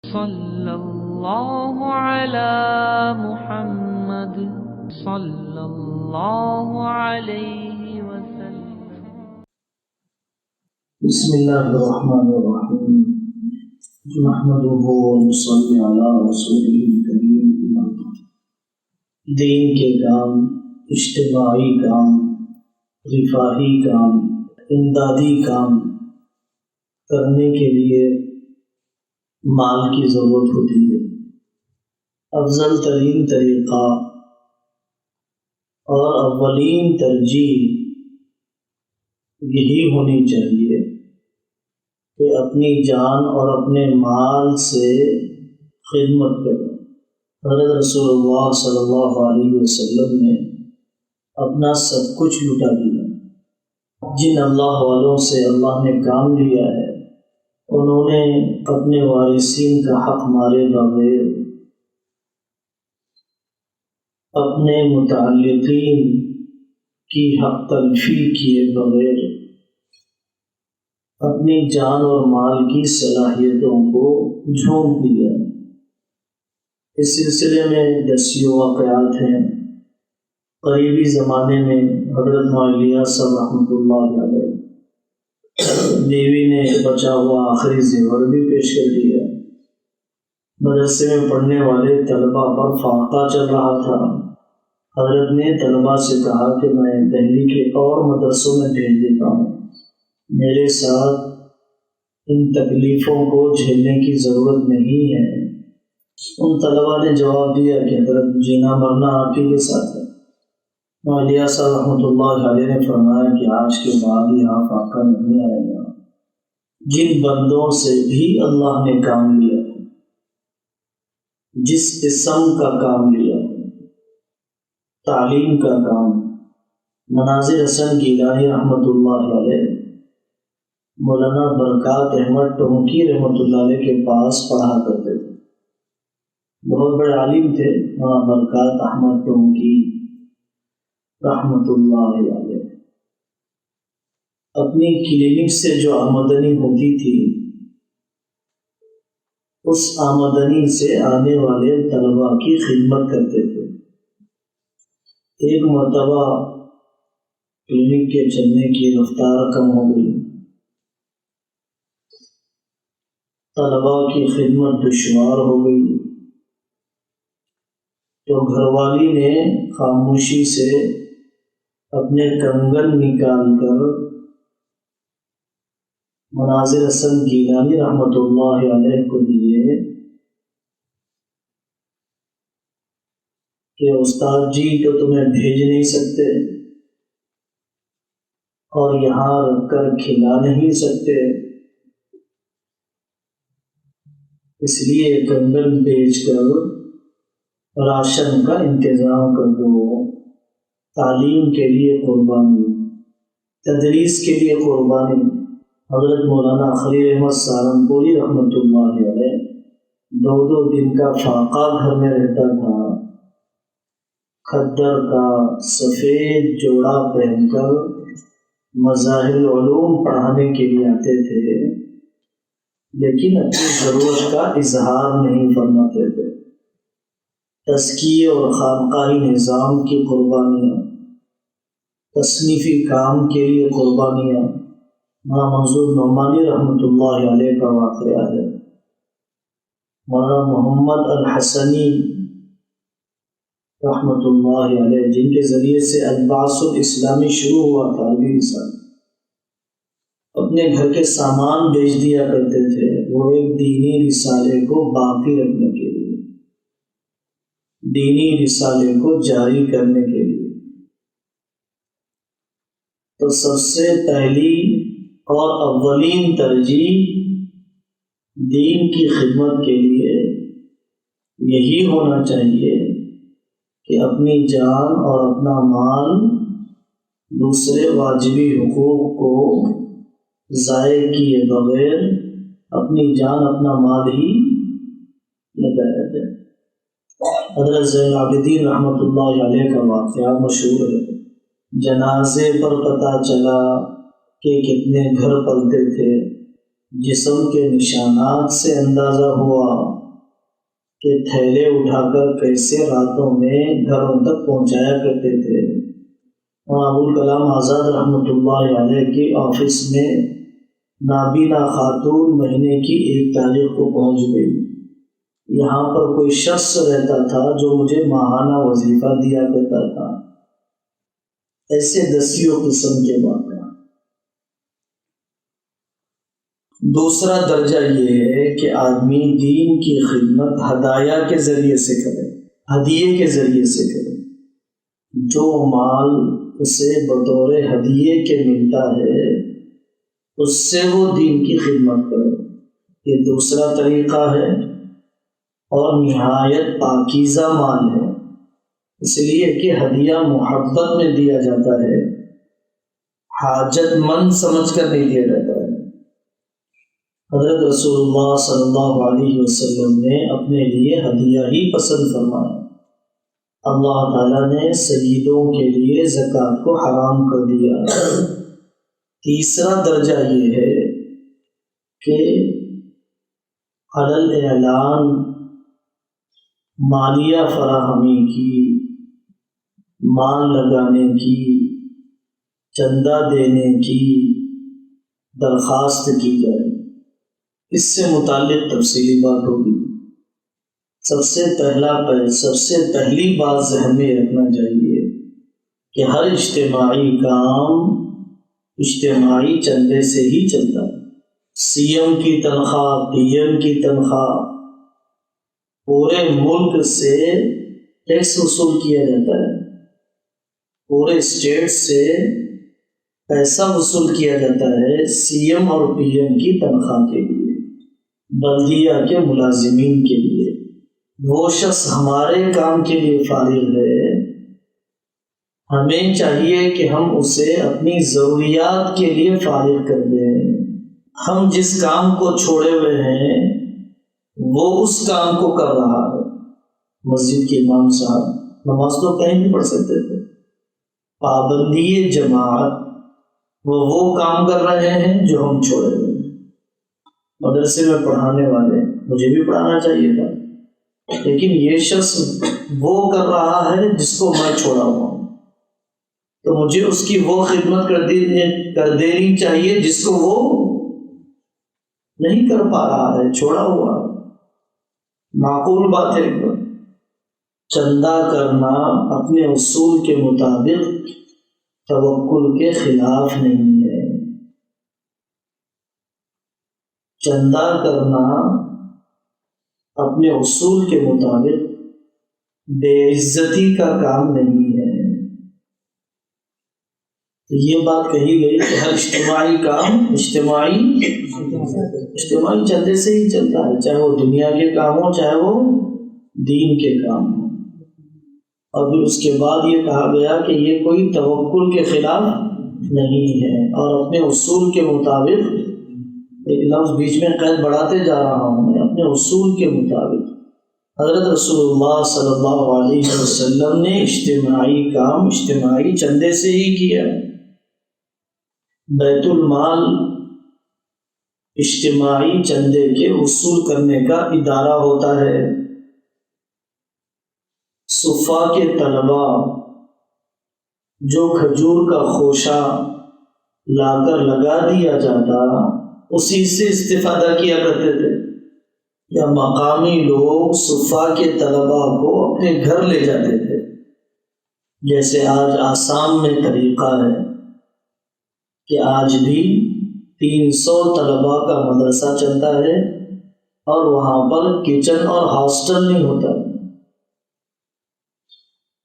صلی اللہ علی محمد صلی اللہ علیہ وسلم۔ بسم اللہ الرحمن الرحیم، نحمدہ ونصلی علی رسولہ الکریم۔ دین کے کام، اجتماعی کام، رفاہی کام، امدادی کام کرنے کے لیے مال کی ضرورت ہوتی ہے۔ افضل ترین طریقہ اور اولین ترجیح یہی ہونی چاہیے کہ اپنی جان اور اپنے مال سے خدمت کریں۔ حضرت رسول اللہ صلی اللہ علیہ وسلم نے اپنا سب کچھ لٹا دیا۔ جن اللہ والوں سے اللہ نے کام لیا ہے انہوں نے اپنے وارثین کا حق مارے بغیر، اپنے متعلقین کی حق تلفی کیے بغیر اپنی جان اور مال کی صلاحیتوں کو جھونک دیا۔ اس سلسلے میں دسیوں واقعات ہیں۔ قریبی زمانے میں حضرت الیاس رحمۃ اللہ علیہ بیوی نے بچا ہوا آخری زیور بھی پیش کر دیا۔ مدرسے میں پڑھنے والے طلباء پر فاقہ چل رہا تھا۔ حضرت نے طلباء سے کہا کہ میں دہلی کے اور مدرسوں میں بھیج دیتا ہوں، میرے ساتھ ان تکلیفوں کو جھیلنے کی ضرورت نہیں ہے۔ ان طلباء نے جواب دیا کہ حضرت جینا مرنا آپ ہی کے ساتھ ہے۔ الیاس رحمۃ اللہ علیہ نے فرمایا کہ آج کے بعد یہاں فاقہ نہیں آئے گا۔ جن بندوں سے بھی اللہ نے کام لیا ہے، جس قسم کا کام لیا ہے، تعلیم کا کام، مناظر حسن گیلانی رحمۃ اللہ علیہ مولانا برکات احمد ٹونکی رحمۃ اللہ علیہ کے پاس پڑھا کرتے تھے۔ بہت بڑے عالم تھے مولانا برکات احمد ٹونکی رحمۃ اللہ علیہ۔ اپنی کلینک سے جو آمدنی ہوتی تھی اس آمدنی سے آنے والے طلباء کی خدمت کرتے تھے۔ ایک مرتبہ کلینک کے چلنے کی رفتار کم ہو گئی، طلباء کی خدمت دشوار ہو گئی، تو گھر والی نے خاموشی سے اپنے کنگن نکال کر مناظر حسن گیلانی رحمۃ اللہ علیہ کو دیے کہ استاد جی تو تمہیں بھیج نہیں سکتے اور یہاں رکھ کر کھلا نہیں سکتے، اس لیے کنگن بیچ کر راشن کا انتظام کر دو۔ تعلیم کے لیے قربانی، تدریس کے لیے قربانی۔ حضرت مولانا خلیل احمد سہارنپوری رحمۃ اللہ علیہ 2 دن کا فاقہ گھر میں رہتا تھا۔ کھدر کا سفید جوڑا پہن کر مظاہر العلوم پڑھانے کے لیے آتے تھے، لیکن اپنی ضرورت کا اظہار نہیں فرماتے تھے۔ تزکیے اور خانقاہی نظام کی قربانیاں، تصنیفی کام کے لیے قربانیاں۔ مولانا منظور نعمانی رحمۃ اللہ علیہ کا واقعہ ہے۔ مولانا محمد الحسنی رحمۃ اللہ علیہ جن کے ذریعے سے البعث الاسلامی شروع ہوا تھا، عربی رسالہ، اپنے گھر کے سامان بیچ دیا کرتے تھے وہ ایک دینی رسالے کو باقی رکھنے کے لیے، دینی رسالے کو جاری کرنے کے لیے۔ تو سب سے پہلی اور اولین ترجیح دین کی خدمت کے لیے یہی ہونا چاہیے کہ اپنی جان اور اپنا مال دوسرے واجبی حقوق کو ضائع کیے بغیر اپنی جان اپنا مال ہی لگایا جائے۔ حضرت زین العابدین رحمۃ اللہ علیہ کا واقعہ مشہور ہے۔ جنازے پر پتہ چلا کہ کتنے گھر پلتے تھے، جسم کے نشانات سے اندازہ ہوا کہ تھیلے اٹھا کر کیسے راتوں میں گھروں تک پہنچایا کرتے تھے۔ اور ابوالکلام آزاد رحمۃ اللہ علیہ کے آفس میں نابینا خاتون مہینے کی 1 تاریخ کو پہنچ گئی۔ یہاں پر کوئی شخص رہتا تھا جو مجھے ماہانہ وظیفہ دیا کرتا تھا۔ ایسے دسیوں قسم کے واقعات۔ دوسرا درجہ یہ ہے کہ آدمی دین کی خدمت ہدایہ کے ذریعے سے کرے، ہدیے کے ذریعے سے کرے۔ جو مال اسے بطور ہدیے کے ملتا ہے اس سے وہ دین کی خدمت کرے، یہ دوسرا طریقہ ہے اور نہایت پاکیزہ مال ہے، اس لیے کہ ہدیہ محبت میں دیا جاتا ہے، حاجت مند سمجھ کر نہیں دیا جاتا ہے۔ حضرت رسول اللہ صلی اللہ علیہ وسلم نے اپنے لیے ہدیہ ہی پسند فرمایا۔ اللہ تعالیٰ نے سیدوں کے لیے زکوٰۃ کو حرام کر دیا۔ تیسرا درجہ یہ ہے کہ علی الاعلان مالیہ فراہمی کی، مان لگانے کی، چندہ دینے کی درخواست کی جائے۔ اس سے متعلق تفصیلی بات ہوگی۔ سب سے پہلی بات ذہن میں رکھنا چاہیے کہ ہر اجتماعی کام اجتماعی چندے سے ہی چلتا ہے۔ سی ایم کی تنخواہ، پی ایم کی تنخواہ، پورے ملک سے ٹیکس وصول کیا جاتا ہے، پورے اسٹیٹ سے پیسہ وصول کیا جاتا ہے سی ایم اور پی ایم کی تنخواہ کے لیے، بلدیہ کے ملازمین کے لیے۔ وہ شخص ہمارے کام کے لیے فارغ ہے، ہمیں چاہیے کہ ہم اسے اپنی ضروریات کے لیے فارغ کر دیں۔ ہم جس کام کو چھوڑے ہوئے ہیں وہ اس کام کو کر رہا ہے۔ مسجد کے امام صاحب نماز تو کہیں بھی پڑھ سکتے تھے، پابندی جماعت وہ کام کر رہے ہیں جو ہم چھوڑے ہوئے ہیں۔ مدرسے میں پڑھانے والے، مجھے بھی پڑھانا چاہیے تھا، لیکن یہ شخص وہ کر رہا ہے جس کو میں چھوڑا ہوا ہوں، تو مجھے اس کی وہ خدمت کر دینی چاہیے جس کو وہ نہیں کر پا رہا ہے، چھوڑا ہوا ہے۔ معقول بات ہے ایک بات۔ چندہ کرنا اپنے اصول کے مطابق توکل کے خلاف نہیں ہے۔ چندہ کرنا اپنے اصول کے مطابق بے عزتی کا کام نہیں ہے۔ تو یہ بات کہی گئی کہ ہر اجتماعی کام اجتماعی چندے سے ہی چلتا ہے، چاہے وہ دنیا کے کام ہو چاہے وہ دین کے کام ہو۔ اور پھر اس کے بعد یہ کہا گیا کہ یہ کوئی توکل کے خلاف نہیں ہے، اور اپنے اصول کے مطابق، ایک لفظ بیچ میں قید بڑھاتے جا رہا ہوں میں، اپنے اصول کے مطابق۔ حضرت رسول اللہ صلی اللہ علیہ وسلم نے اجتماعی کام اجتماعی چندے سے ہی کیا۔ بیت المال اجتماعی چندے کے وصول کرنے کا ادارہ ہوتا ہے۔ صفا کے طلبا جو کھجور کا خوشہ لا کر لگا دیا جاتا اسی سے استفادہ کیا کرتے تھے، یا مقامی لوگ صفا کے طلبا کو اپنے گھر لے جاتے تھے، جیسے آج آسام میں طریقہ ہے کہ آج بھی 300 طلبا کا مدرسہ چلتا ہے اور وہاں پر کچن اور ہاسٹل نہیں ہوتا۔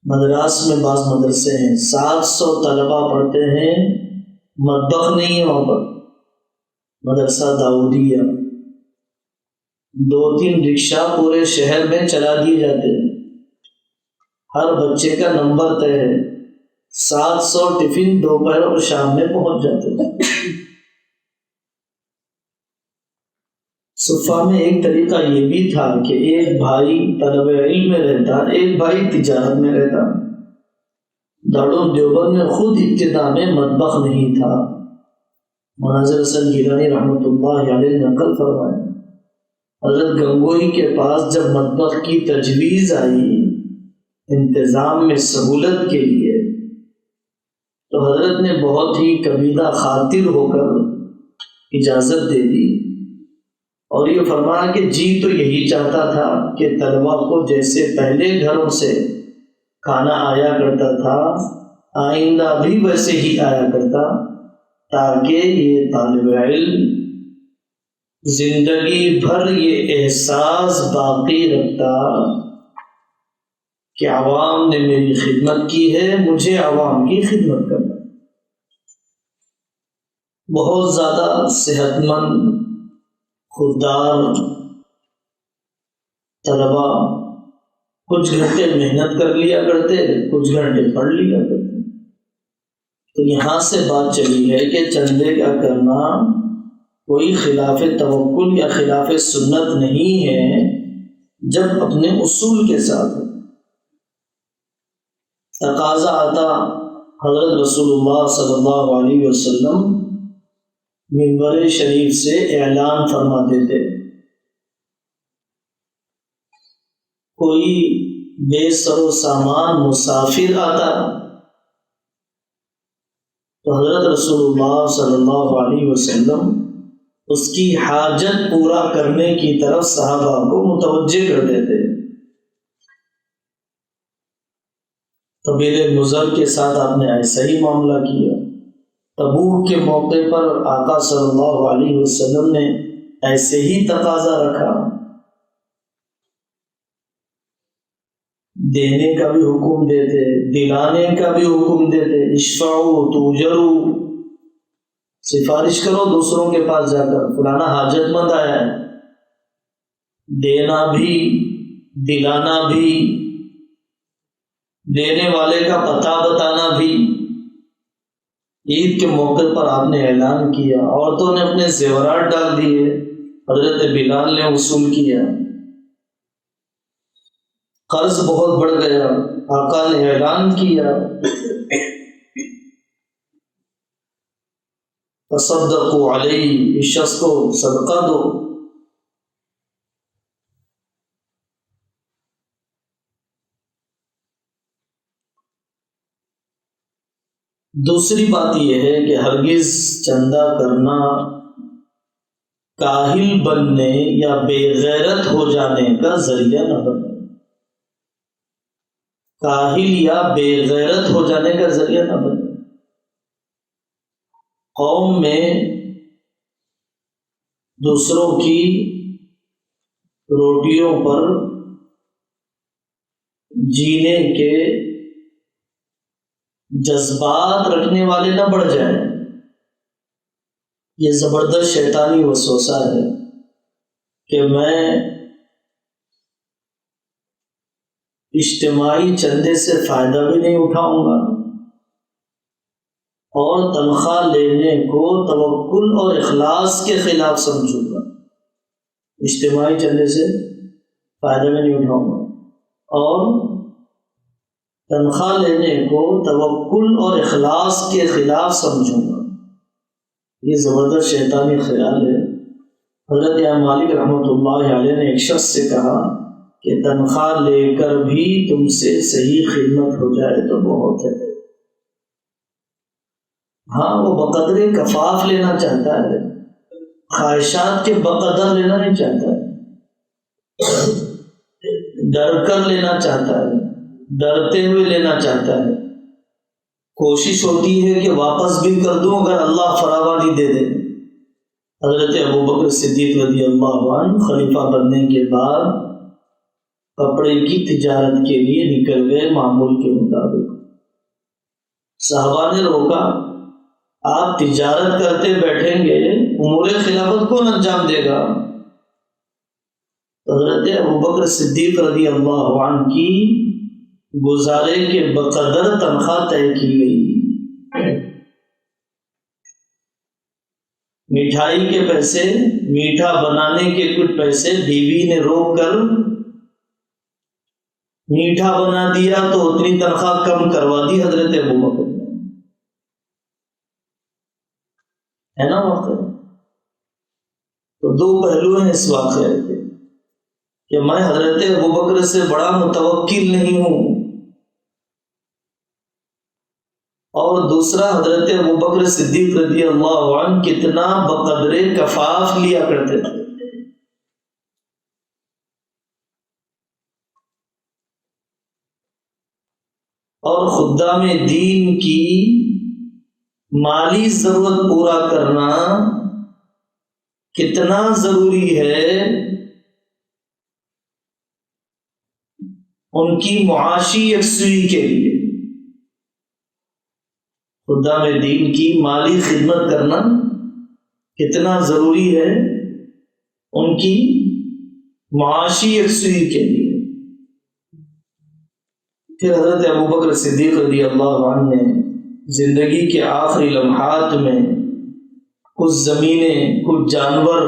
مدراس میں بعض مدرسے ہیں 700 طلبا پڑھتے ہیں، مطبخ نہیں ہے وہاں پر۔ مدرسہ داؤدیہ 2-3 رکشہ پورے شہر میں چلا دیے جاتے ہیں، ہر بچے کا نمبر طے ہے، 700 ٹفن دوپہر اور شام میں پہنچ جاتے ہیں۔ صفا میں ایک طریقہ یہ بھی تھا کہ ایک بھائی طلب علم میں رہتا، ایک بھائی تجارت میں رہتا۔ دارالعلوم دیوبند میں خود ابتدا میں مطبخ نہیں تھا، مناظر حسن گیلانی رحمۃ اللہ علیہ نے نقل فرمایا، حضرت گنگوئی کے پاس جب مطبخ کی تجویز آئی انتظام میں سہولت کے لیے، تو حضرت نے بہت ہی کبیدہ خاطر ہو کر اجازت دے دی، اور یہ فرمایا کہ جی تو یہی چاہتا تھا کہ طلبا کو جیسے پہلے گھروں سے کھانا آیا کرتا تھا آئندہ بھی ویسے ہی آیا کرتا، تاکہ یہ طالب علم زندگی بھر یہ احساس باقی رکھتا کہ عوام نے میری خدمت کی ہے، مجھے عوام کی خدمت کرنا۔ بہت زیادہ صحت مند خوددار طلبا کچھ گھنٹے محنت کر لیا کرتے، کچھ گھنٹے پڑھ لیا کرتے۔ تو یہاں سے بات چلی ہے کہ چندے کا کرنا کوئی خلاف توکل یا خلاف سنت نہیں ہے جب اپنے اصول کے ساتھ ہے۔ تقاضا آتا، حضرت رسول اللہ صلی اللہ علیہ وسلم منبر شریف سے اعلان فرماتے تھے، کوئی بے سر و سامان مسافر آتا تو حضرت رسول اللہ صلی اللہ علیہ وسلم اس کی حاجت پورا کرنے کی طرف صحابہ کو متوجہ کرتے تھے۔ قبیلہ مضر کے ساتھ آپ نے ایسا ہی معاملہ کیا۔ تبوک کے موقع پر آقا صلی اللہ علیہ وسلم نے ایسے ہی تقاضا رکھا، دینے کا بھی حکم دیتے، دلانے کا بھی حکم دیتے، اشفعوا تؤجروا، سفارش کرو دوسروں کے پاس جا کر، فلانا حاجت مند آیا ہے، دینا بھی دلانا بھی، دینے والے کا پتہ بتانا بھی۔ عید کے موقع پر آپ نے اعلان کیا، عورتوں نے اپنے زیورات ڈال دیے، حضرت بلال نے وصول کیا۔ قرض بہت بڑھ گیا، آقا نے اعلان کیا، تصدقوا علیہ، اس شخص کو صدقہ دو۔ دوسری بات یہ ہے کہ ہرگز چندہ کرنا کاہل بننے یا بے غیرت ہو جانے کا ذریعہ نہ بنے، کاہل یا بے غیرت ہو جانے کا ذریعہ نہ بنے۔ قوم میں دوسروں کی روٹیوں پر جینے کے جذبات رکھنے والے نہ بڑھ جائیں، یہ زبردست شیطانی وسوسہ ہے کہ میں اجتماعی چندے سے فائدہ بھی نہیں اٹھاؤں گا اور تنخواہ لینے کو توکل اور اخلاص کے خلاف سمجھوں گا، اجتماعی چندے سے فائدہ بھی نہیں اٹھاؤں گا اور تنخواہ لینے کو توکل اور اخلاص کے خلاف سمجھوں گا۔ یہ زبردست شیطانی خیال ہے۔ حضرت امام مالک رحمۃ اللہ علیہ نے ایک شخص سے کہا کہ تنخواہ لے کر بھی تم سے صحیح خدمت ہو جائے تو بہت ہے۔ ہاں، وہ بقدر کفاف لینا چاہتا ہے، خواہشات کے بقدر لینا نہیں چاہتا ہے، ڈر کر لینا چاہتا ہے، ڈرتے ہوئے لینا چاہتا ہے۔ کوشش ہوتی ہے کہ واپس بھی کر دوں اگر اللہ فراوانی دے دے۔ حضرت ابوبکر صدیق رضی اللہ عنہ خلیفہ بننے کے بعد کپڑے کی تجارت کے لیے نکل گئے معمول کے مطابق۔ صحابہ نے روکا، آپ تجارت کرتے بیٹھیں گے امور خلافت کون انجام دے گا؟ حضرت ابوبکر صدیق رضی اللہ عنہ کی گزارے کے بقدر تنخواہ طے کی گئی۔ مٹھائی کے پیسے، میٹھا بنانے کے کچھ پیسے بیوی نے روک کر میٹھا بنا دیا تو اتنی تنخواہ کم کروا دی حضرت ابوبکر نے۔ ہے نا واقعہ؟ تو دو پہلو ہیں اس واقعے کے کہ میں حضرت ابوبکر سے بڑا متوکل نہیں ہوں، اور دوسرا حضرت ابوبکر صدیق رضی اللہ عنہ کتنا بقدر کفاف لیا کرتے تھے۔ اور خدام دین کی مالی ضرورت پورا کرنا کتنا ضروری ہے ان کی معاشی یکسوئی کے لیے۔ خدام دین کی مالی خدمت کرنا کتنا ضروری ہے ان کی معاشی یکسوئی کے لیے۔ پھر حضرت ابوبکر صدیق رضی اللہ عنہ نے زندگی کے آخری لمحات میں کچھ زمینیں، کچھ جانور،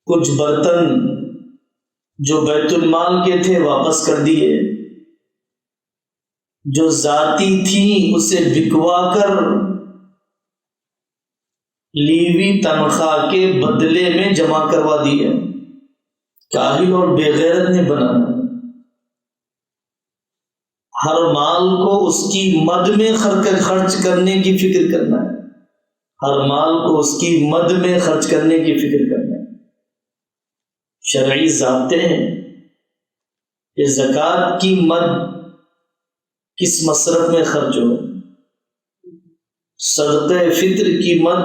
کچھ برتن جو بیت المال کے تھے واپس کر دیے، جو ذاتی تھیں اسے بکوا کر لیوی تنخواہ کے بدلے میں جمع کروا دیے۔ کاہل اور بے غیرت نے بنانا، ہر مال کو اس کی مد میں خرچ کرنے کی فکر کرنا ہے، ہر مال کو اس کی مد میں خرچ کرنے کی فکر کرنا ہے۔ شرعی ضابطے ہیں کہ زکوٰۃ کی مد کس مصرف میں خرچ ہو، صدقہ فطر کی مد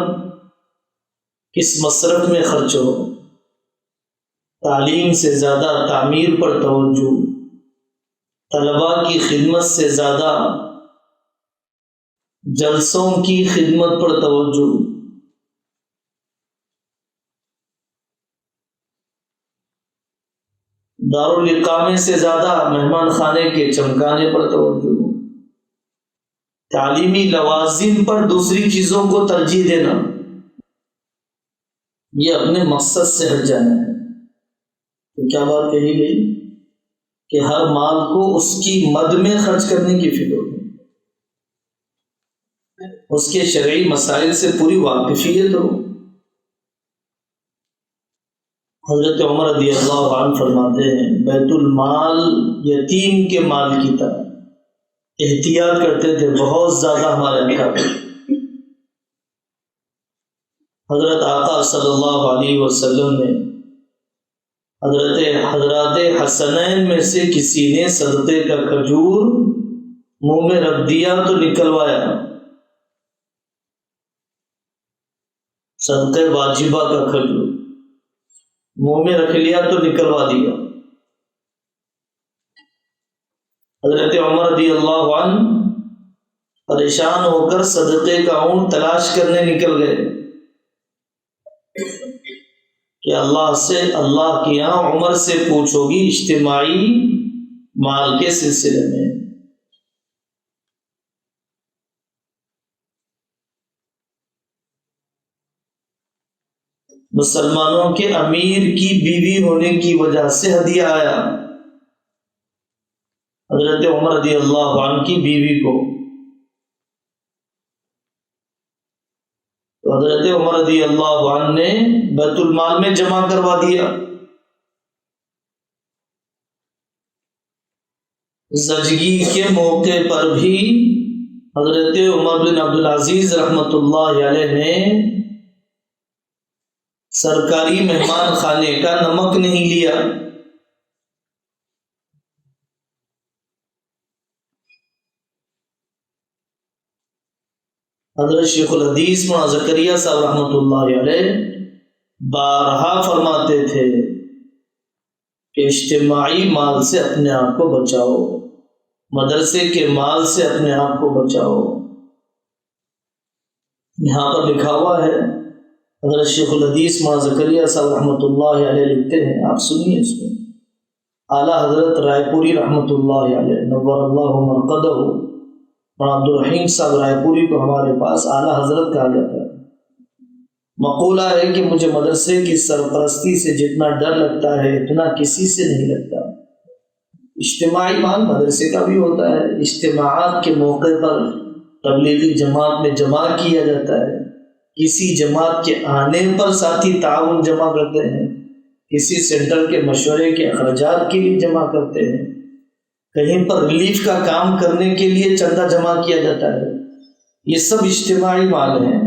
کس مصرف میں خرچ ہو، تعلیم سے زیادہ تعمیر پر توجہ، طلباء کی خدمت سے زیادہ جلسوں کی خدمت پر توجہ، دارالاقامے سے زیادہ مہمان خانے کے چمکانے پر توجہ، تعلیمی لوازم پر دوسری چیزوں کو ترجیح دینا، یہ اپنے مقصد سے ہٹ جانا ہے۔ تو کیا بات کہی گئی کہ ہر مال کو اس کی مد میں خرچ کرنے کی فکر ہو، اس کے شرعی مسائل سے پوری واقفیت ہو۔ حضرت عمر رضی اللہ عنہ فرماتے ہیں بیت المال یتیم کے مال کی طرح احتیاط کرتے تھے، بہت زیادہ ہمارے اکابر۔ حضرت آقا صلی اللہ علیہ وسلم نے حضرات حسنین میں سے کسی نے صدقے کا کھجور منہ میں رکھ دیا تو نکلوایا، صدقے واجبہ کا کھجور منہ میں رکھ لیا تو نکلوا دیا۔ حضرت عمر رضی اللہ عنہ پریشان ہو کر صدقے کا اونٹ تلاش کرنے نکل گئے کہ اللہ کے یہاں عمر سے پوچھو گی اجتماعی مال کے سلسلے میں۔ مسلمانوں کے امیر کی بیوی ہونے کی وجہ سے ہدیہ آیا حضرت عمر رضی اللہ عنہ کی بیوی کو، تو حضرت عمر رضی اللہ عنہ نے بیت المال میں جمع کروا دیا۔ زچگی کے موقع پر بھی حضرت عمر بن عبدالعزیز رحمۃ اللہ علیہ نے سرکاری مہمان خانے کا نمک نہیں لیا۔ حضرت شیخ الحدیث مولانا زکریا صاحب رحمۃ اللہ علیہ بارہا فرماتے تھے کہ اجتماعی مال سے اپنے آپ کو بچاؤ، مدرسے کے مال سے اپنے آپ کو بچاؤ۔ یہاں پر لکھا ہوا ہے، حضرت شیخ الحدیث مولانا زکریا صاحب رحمۃ اللہ علیہ لکھتے ہیں، آپ سنیے اس میں، اعلیٰ حضرت رائے پوری رحمۃ اللہ علیہ نور اللہ مرقدہ، مولانا عبدالرحیم صاحب رائے پوری کو ہمارے پاس اعلیٰ حضرت کہا جاتا ہے۔ مقولہ ہے کہ مجھے مدرسے کی سرپرستی سے جتنا ڈر لگتا ہے اتنا کسی سے نہیں لگتا۔ اجتماعی مال مدرسے کا بھی ہوتا ہے، اجتماعات کے موقع پر تبلیغی جماعت میں جمع کیا جاتا ہے، کسی جماعت کے آنے پر ساتھی تعاون جمع کرتے ہیں، کسی سینٹر کے مشورے کے اخراجات کے لیے جمع کرتے ہیں، کہیں پر ریلیف کا کام کرنے کے لیے چندہ جمع کیا جاتا ہے، یہ سب اجتماعی مال ہیں۔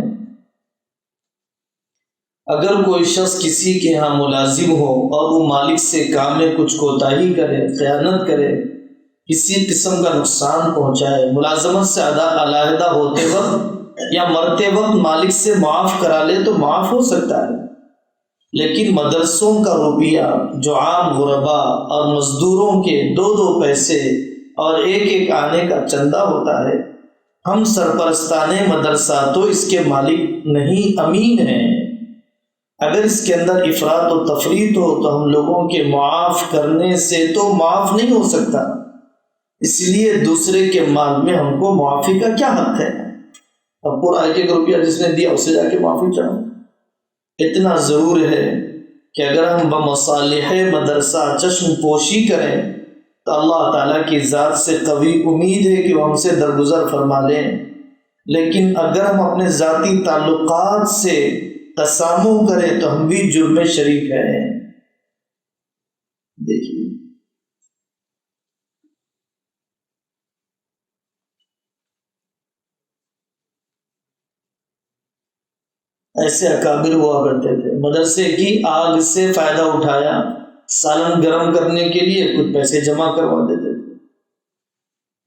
اگر کوئی شخص کسی کے ہاں ملازم ہو اور وہ مالک سے کام میں کچھ کوتاہی کرے، خیانت کرے، کسی قسم کا نقصان پہنچائے، ملازمت سے علیحدہ ہوتے وقت یا مرتے وقت مالک سے معاف کرا لے تو معاف ہو سکتا ہے، لیکن مدرسوں کا روپیہ جو عام غربا اور مزدوروں کے 2 پیسے اور ایک آنے کا چندہ ہوتا ہے، ہم سرپرستان مدرسہ تو اس کے مالک نہیں، امین ہیں۔ اگر اس کے اندر افراط و تفریط ہو تو ہم لوگوں کے معاف کرنے سے تو معاف نہیں ہو سکتا، اس لیے دوسرے کے مال میں ہم کو معافی کا کیا حق ہے؟ اب پورا ایک روپیہ جس نے دیا اسے جا کے معافی چاہو۔ اتنا ضرور ہے کہ اگر ہم بمصالح مدرسہ چشم پوشی کریں تو اللہ تعالیٰ کی ذات سے قوی امید ہے کہ وہ ہم سے درگزر فرما لیں، لیکن اگر ہم اپنے ذاتی تعلقات سے تسامح کریں تو ہم بھی جرم میں شریک ہیں۔ دیکھیے ایسے اکابر ہوا کرتے تھے، مدرسے کی آگ سے فائدہ اٹھایا، سالن گرم کرنے کے لیے کچھ پیسے جمع کروا دیتے تھے۔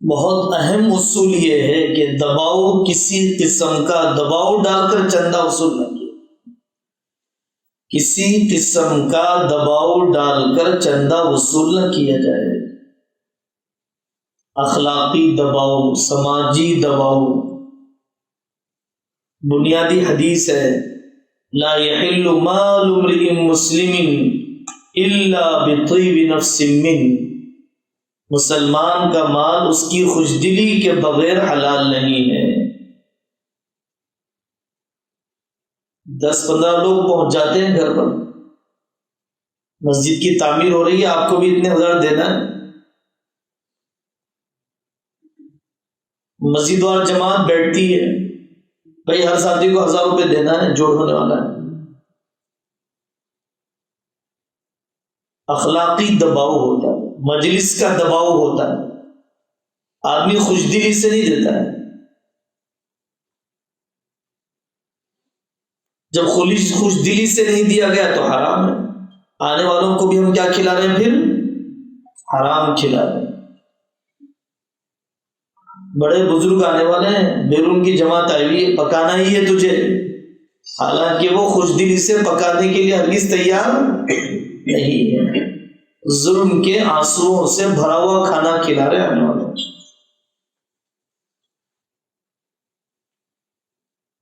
بہت اہم اصول یہ ہے کہ دباؤ، کسی قسم کا دباؤ ڈال کر چندہ وصول نہ کیا، کسی قسم کا دباؤ ڈال کر چندہ وصول نہ کیا جائے۔ اخلاقی دباؤ، سماجی دباؤ، بنیادی حدیث ہے لا يحل مال امرئ مسلم الا بطیب نفس منه، مسلمان کا مال اس کی خوشدلی کے بغیر حلال نہیں ہے۔ 10-15 لوگ پہنچ جاتے ہیں گھر پر، مسجد کی تعمیر ہو رہی ہے، آپ کو بھی اتنے ہزار دینا ہے، مسجد وال جماعت بیٹھتی ہے، بھائی ہر ساتھی کو 1000 روپے دینا ہے، جوڑ ہونے والا ہے۔ اخلاقی دباؤ ہوتا ہے، مجلس کا دباؤ ہوتا ہے، آدمی خوشدلی سے نہیں دیتا ہے۔ جب خوشدلی سے نہیں دیا گیا تو حرام ہے، آنے والوں کو بھی ہم کیا کھلا رہے ہیں؟ پھر حرام کھلا رہے ہیں۔ بڑے بزرگ آنے والے ہیں، بیرون کی جماعت آئی ہوئی ہے، پکانا ہی ہے تجھے، حالانکہ وہ خوشدلی سے پکانے کے لیے ہرگز تیار نہیں ہے، ظلم کے آنسوؤں سے بھرا ہوا کھانا کھلا رہے آنے والوں۔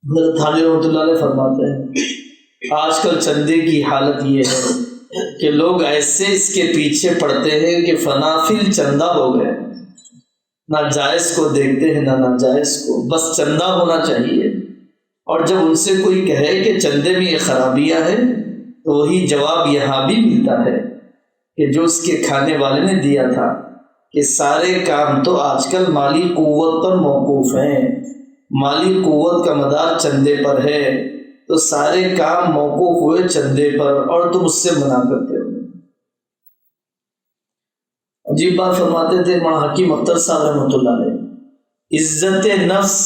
حضرت حاجی رحمۃ اللہ علیہ فرماتے ہیں آج کل چندے کی حالت یہ ہے کہ لوگ ایسے اس کے پیچھے پڑتے ہیں کہ فنافل چندہ ہو گئے، نہ جائز کو دیکھتے ہیں نہ ناجائز کو، بس چندہ ہونا چاہیے۔ اور جب ان سے کوئی کہے کہ چندے میں یہ خرابیاں ہے تو وہی جواب یہاں بھی ملتا ہے کہ جو اس کے کھانے والے نے دیا تھا کہ سارے کام تو آج کل مالی قوت پر موقوف ہیں، مالی قوت کا مدار چندے پر ہے، تو سارے کام موقوف ہوئے چندے پر، اور تم اس سے منع کرتے ہو۔ عجیب بات فرماتے تھے مولانا حکیم اختر صاحب رحمۃ اللہ علیہ، عزت نفس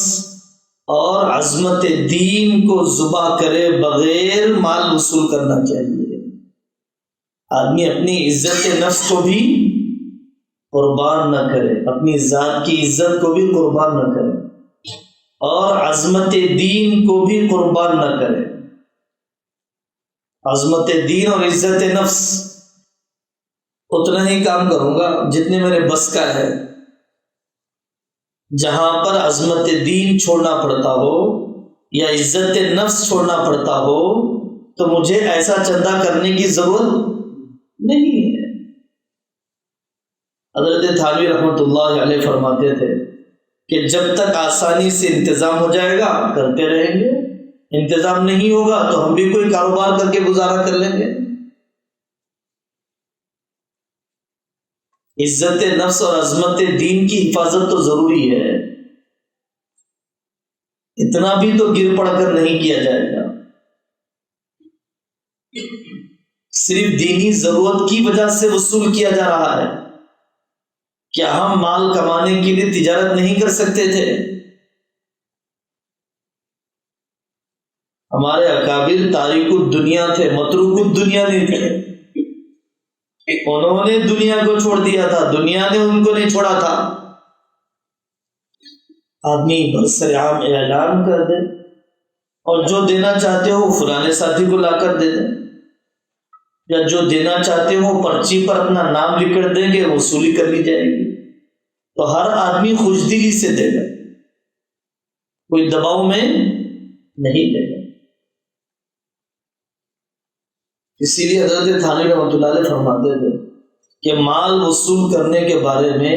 اور عظمت دین کو ذبح کرے بغیر مال وصول کرنا چاہیے۔ آدمی اپنی عزت نفس کو بھی قربان نہ کرے، اپنی ذات کی عزت کو بھی قربان نہ کرے، اور عظمت دین کو بھی قربان نہ کرے۔ عظمت دین اور عزت نفس اتنا ہی کام کروں گا جتنے میرے بس کا ہے، جہاں پر عظمت دین چھوڑنا پڑتا ہو یا عزت نفس چھوڑنا پڑتا ہو تو مجھے ایسا چندہ کرنے کی ضرورت نہیں ہے۔ حضرت تھانوی رحمۃ اللہ علیہ فرماتے تھے کہ جب تک آسانی سے انتظام ہو جائے گا کرتے رہیں گے، انتظام نہیں ہوگا تو ہم بھی کوئی کاروبار کر کے گزارا کر لیں گے۔ عزت نفس اور عظمت دین کی حفاظت تو ضروری ہے۔ اتنا بھی تو گر پڑ کر نہیں کیا جائے گا۔ صرف دینی ضرورت کی وجہ سے وصول کیا جا رہا ہے۔ کیا ہم مال کمانے کے لیے تجارت نہیں کر سکتے تھے؟ ہمارے اکابر تاریک الدنیا تھے، متروک الدنیا نہیں تھے۔ انہوں نے دنیا کو چھوڑ دیا تھا، دنیا نے ان کو نہیں چھوڑا تھا۔ آدمی برسر عام اعلان کر دے اور جو دینا چاہتے ہو فلانے ساتھی کو لا کر دے دیں، یا جو دینا چاہتے ہو پرچی پر اپنا نام لکھ کر دیں گے، وصولی کر لی جائے گی، تو ہر آدمی خوش دلی سے دے گا، کوئی دباؤ میں نہیں دے گا۔ اسی لیے حضرت تھانوی رحمۃ اللہ علیہ فرماتے تھے کہ مال وصول کرنے کے بارے میں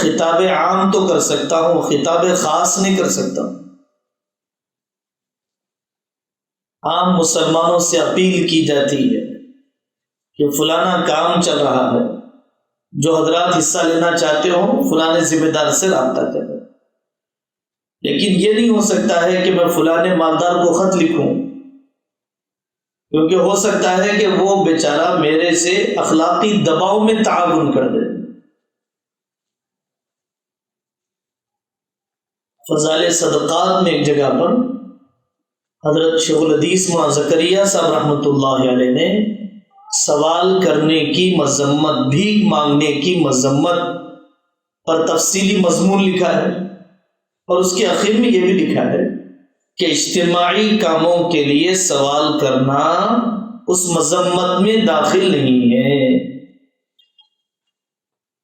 خطاب عام تو کر سکتا ہوں، خطاب خاص نہیں کر سکتا۔ عام مسلمانوں سے اپیل کی جاتی ہے کہ فلانا کام چل رہا ہے، جو حضرات حصہ لینا چاہتے ہو فلانے ذمہ دار سے رابطہ کریں، لیکن یہ نہیں ہو سکتا ہے کہ میں فلانے مالدار کو خط لکھوں، کیونکہ ہو سکتا ہے کہ وہ بیچارہ میرے سے اخلاقی دباؤ میں تعاون کر دے۔ فضائل صدقات میں ایک جگہ پر حضرت شیخ الحدیث مولانا زکریا صاحب رحمۃ اللہ علیہ نے سوال کرنے کی مذمت، بھیک مانگنے کی مذمت پر تفصیلی مضمون لکھا ہے، اور اس کے آخر میں یہ بھی لکھا ہے کہ اجتماعی کاموں کے لیے سوال کرنا اس مذمت میں داخل نہیں ہے۔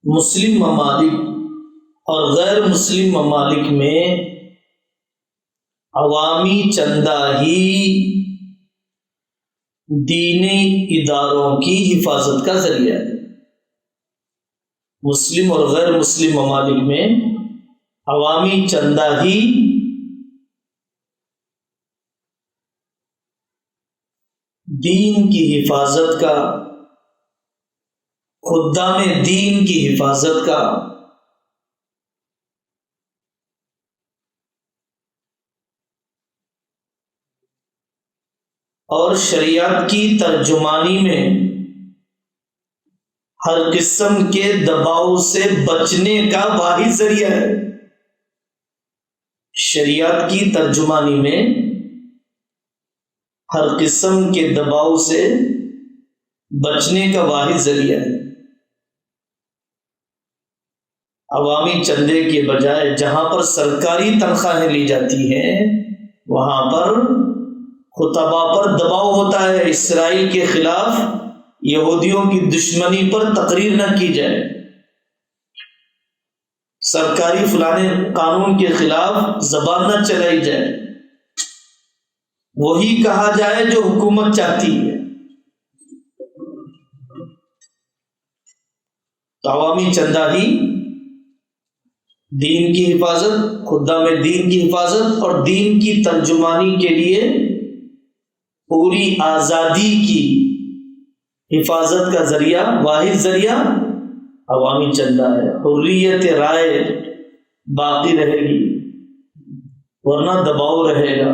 مسلم ممالک اور غیر مسلم ممالک میں عوامی چندہ ہی دینی اداروں کی حفاظت کا ذریعہ ہے۔ مسلم اور غیر مسلم ممالک میں عوامی چندہ ہی دین کی حفاظت کا، خدام دین کی حفاظت کا، اور شریعت کی ترجمانی میں ہر قسم کے دباؤ سے بچنے کا واحد ذریعہ ہے۔ شریعت کی ترجمانی میں ہر قسم کے دباؤ سے بچنے کا واحد ذریعہ ہے۔ عوامی چندے کے بجائے جہاں پر سرکاری تنخواہیں لی جاتی ہیں وہاں پر خطبہ پر دباؤ ہوتا ہے، اسرائیل کے خلاف یہودیوں کی دشمنی پر تقریر نہ کی جائے، سرکاری فلانے قانون کے خلاف زبان نہ چلائی جائے، وہی کہا جائے جو حکومت چاہتی ہے۔ تو عوامی چندہ ہی دین کی حفاظت، خدام دین کی حفاظت اور دین کی ترجمانی کے لیے پوری آزادی کی حفاظت کا ذریعہ، واحد ذریعہ عوامی چندہ ہے۔ حریت رائے باقی رہے گی ورنہ دباؤ رہے گا۔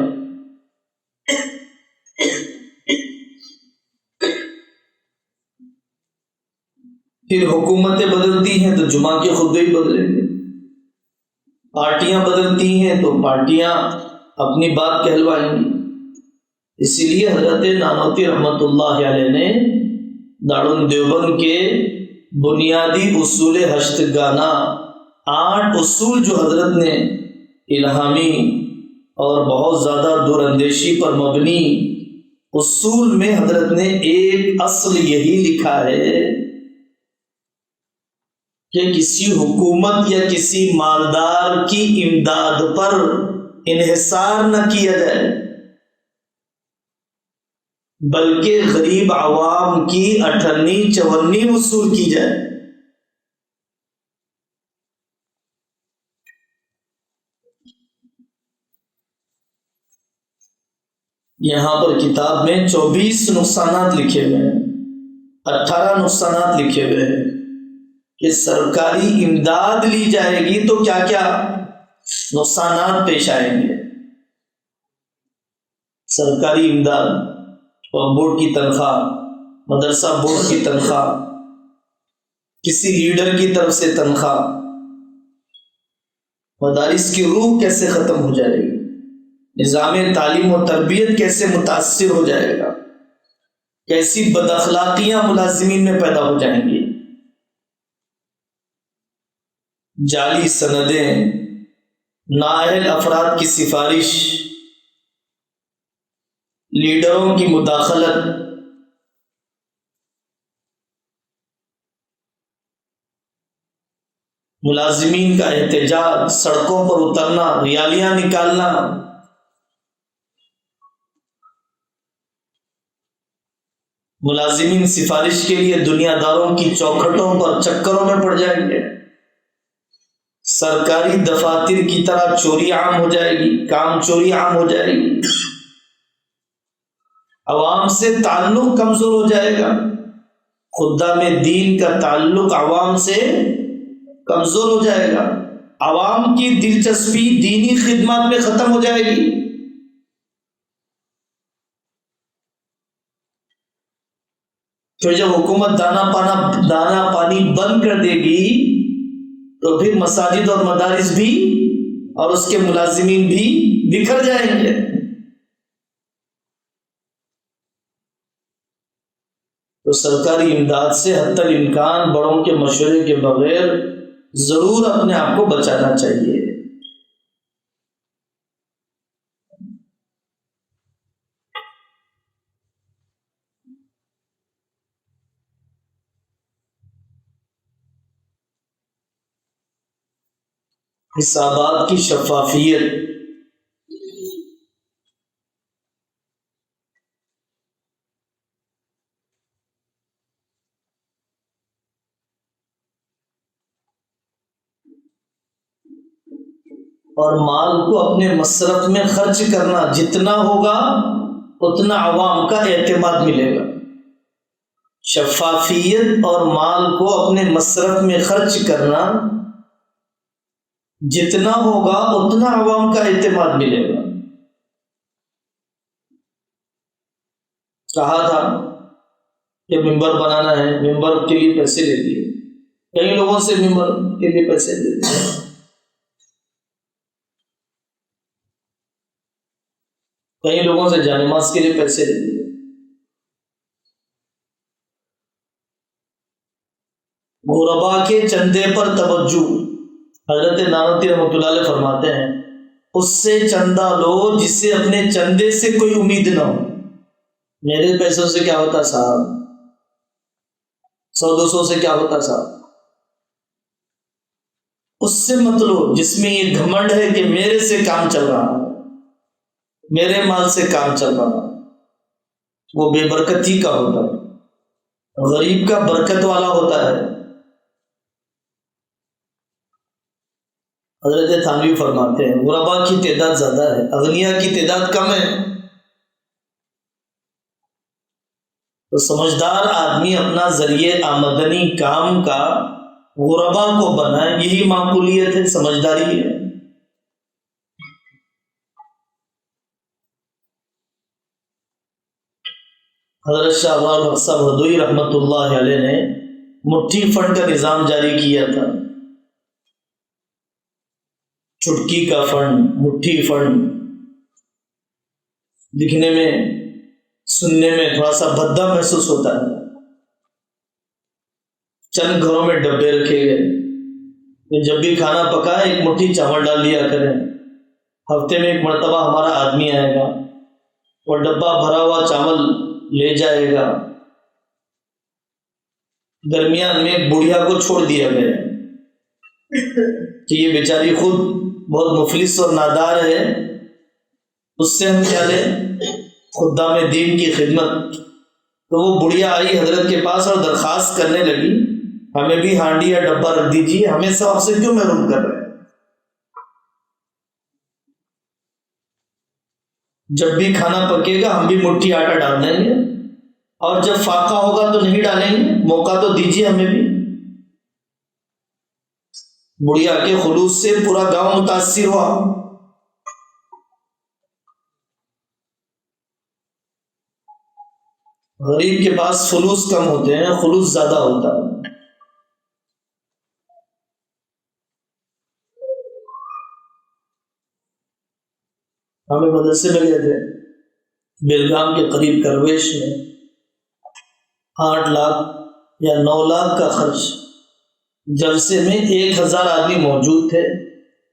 پھر حکومتیں بدلتی ہیں تو جمعہ کے خطبے ہی بدلیں گے، پارٹیاں بدلتی ہیں تو پارٹیاں اپنی بات کہلوائیں گی۔ اسی لیے حضرت نانوتوی رحمۃ اللہ علیہ نے دارالعلوم دیوبند کے بنیادی اصول ہشتگانہ 8 اصول جو حضرت نے الہامی اور بہت زیادہ دور اندیشی پر مبنی اصول میں حضرت نے ایک اصل یہی لکھا ہے کہ کسی حکومت یا کسی مالدار کی امداد پر انحصار نہ کیا جائے، بلکہ غریب عوام کی 58 54 وصول کی جائے۔ یہاں پر کتاب میں 24 نقصانات لکھے ہوئے ہیں، 18 نقصانات لکھے ہوئے ہیں کہ سرکاری امداد لی جائے گی تو کیا کیا نقصانات پیش آئیں گے۔ سرکاری امداد اور بورڈ کی تنخواہ، مدرسہ بورڈ کی تنخواہ، کسی لیڈر کی طرف سے تنخواہ، مدارس کی روح کیسے ختم ہو جائے گی، نظام تعلیم و تربیت کیسے متاثر ہو جائے گا، کیسی بد اخلاقیاں ملازمین میں پیدا ہو جائیں گی، جعلی سندیں، نااہل افراد کی سفارش، لیڈروں کی مداخلت، ملازمین کا احتجاج، سڑکوں پر اترنا، ریالیاں نکالنا، ملازمین سفارش کے لیے دنیا داروں کی چوکھٹوں پر چکروں میں پڑ جائیں گے، سرکاری دفاتر کی طرح چوری عام ہو جائے گی، کام چوری عام ہو جائے گی، عوام سے تعلق کمزور ہو جائے گا، خدام دین کا تعلق عوام سے کمزور ہو جائے گا، عوام کی دلچسپی دینی خدمات میں ختم ہو جائے گی۔ تو جب حکومت دانا پانی بند کر دے گی تو پھر مساجد اور مدارس بھی اور اس کے ملازمین بھی بکھر جائیں گے۔ تو سرکاری امداد سے حتی الامکان بڑوں کے مشورے کے بغیر ضرور اپنے آپ کو بچانا چاہیے۔ حسابات کی شفافیت، اور مال کو اپنے مصرف میں خرچ کرنا، جتنا ہوگا اتنا عوام کا اعتماد ملے گا۔ شفافیت اور مال کو اپنے مصرف میں خرچ کرنا، جتنا ہوگا اتنا عوام کا اعتماد ملے گا۔ کہا تھا کہ ممبر بنانا ہے، ممبر کے لیے پیسے لے لیے، کئی لوگوں سے ممبر کے لیے پیسے لے لیے، کئی لوگوں سے جانماز کے لیے پیسے لے لیے۔ غربا کے چندے پر توجہ، حضرت نانوتوی رحمۃ اللہ علیہ فرماتے ہیں اس سے چندہ لو جس سے اپنے چندے سے کوئی امید نہ ہو۔ میرے پیسوں سے کیا ہوتا صاحب، 100-200 سے کیا ہوتا صاحب، اس سے مت لو جس میں یہ گھمنڈ ہے کہ میرے سے کام چل رہا ہے، میرے مال سے کام چل رہا ہے، وہ بے برکتی کا ہوتا ہے، غریب کا برکت والا ہوتا ہے۔ حضرت تھانوی فرماتے ہیں غربا کی تعداد زیادہ ہے، اغنیاء کی تعداد کم ہے۔ تو سمجھدار آدمی اپنا ذریعہ آمدنی کام کا غربا کو بنائے، یہی معقولیت ہے، سمجھداری ہے۔ حضرت شاہ ابوالحق صاحب ہردوئی رحمۃ اللہ علیہ نے مٹھی فنڈ کا نظام جاری کیا تھا، چٹکی کا فنڈ، مٹھی فنڈ، دکھنے میں سننے میں تھوڑا سا بھدا محسوس ہوتا ہے۔ چند گھروں میں ڈبے رکھے گئے، جب بھی کھانا پکائے ایک مٹھی چاول ڈال دیا کریں، ہفتے میں ایک مرتبہ ہمارا آدمی آئے گا، وہ ڈبہ بھرا ہوا چاول لے جائے گا۔ درمیان میں ایک بڑھیا کو چھوڑ دیا گیا کہ یہ بیچاری خود بہت مفلس اور نادار ہے، اس سے ہم کیا لیں، خدام دین کی خدمت۔ تو وہ بڑھیا آئی حضرت کے پاس اور درخواست کرنے لگی ہمیں بھی ہانڈی یا ڈبہ رکھ دیجیے، ہمیں ثواب سے کیوں محروم کر رہے ہیں؟ جب بھی کھانا پکے گا ہم بھی مٹھی آٹا ڈال دیں گے، اور جب فاقہ ہوگا تو نہیں ڈالیں گے، موقع تو دیجیے ہمیں بھی۔ بڑھیا کے خلوص سے پورا گاؤں متاثر ہوا۔ غریب کے پاس فلوس کم ہوتے ہیں، خلوص زیادہ ہوتا ہے۔ ہمیں مدرسے میں گئے تھے بیلگام کے قریب کرویش میں، 8 لاکھ یا 9 لاکھ کا خرچ، جلسے میں 1000 آدمی موجود تھے،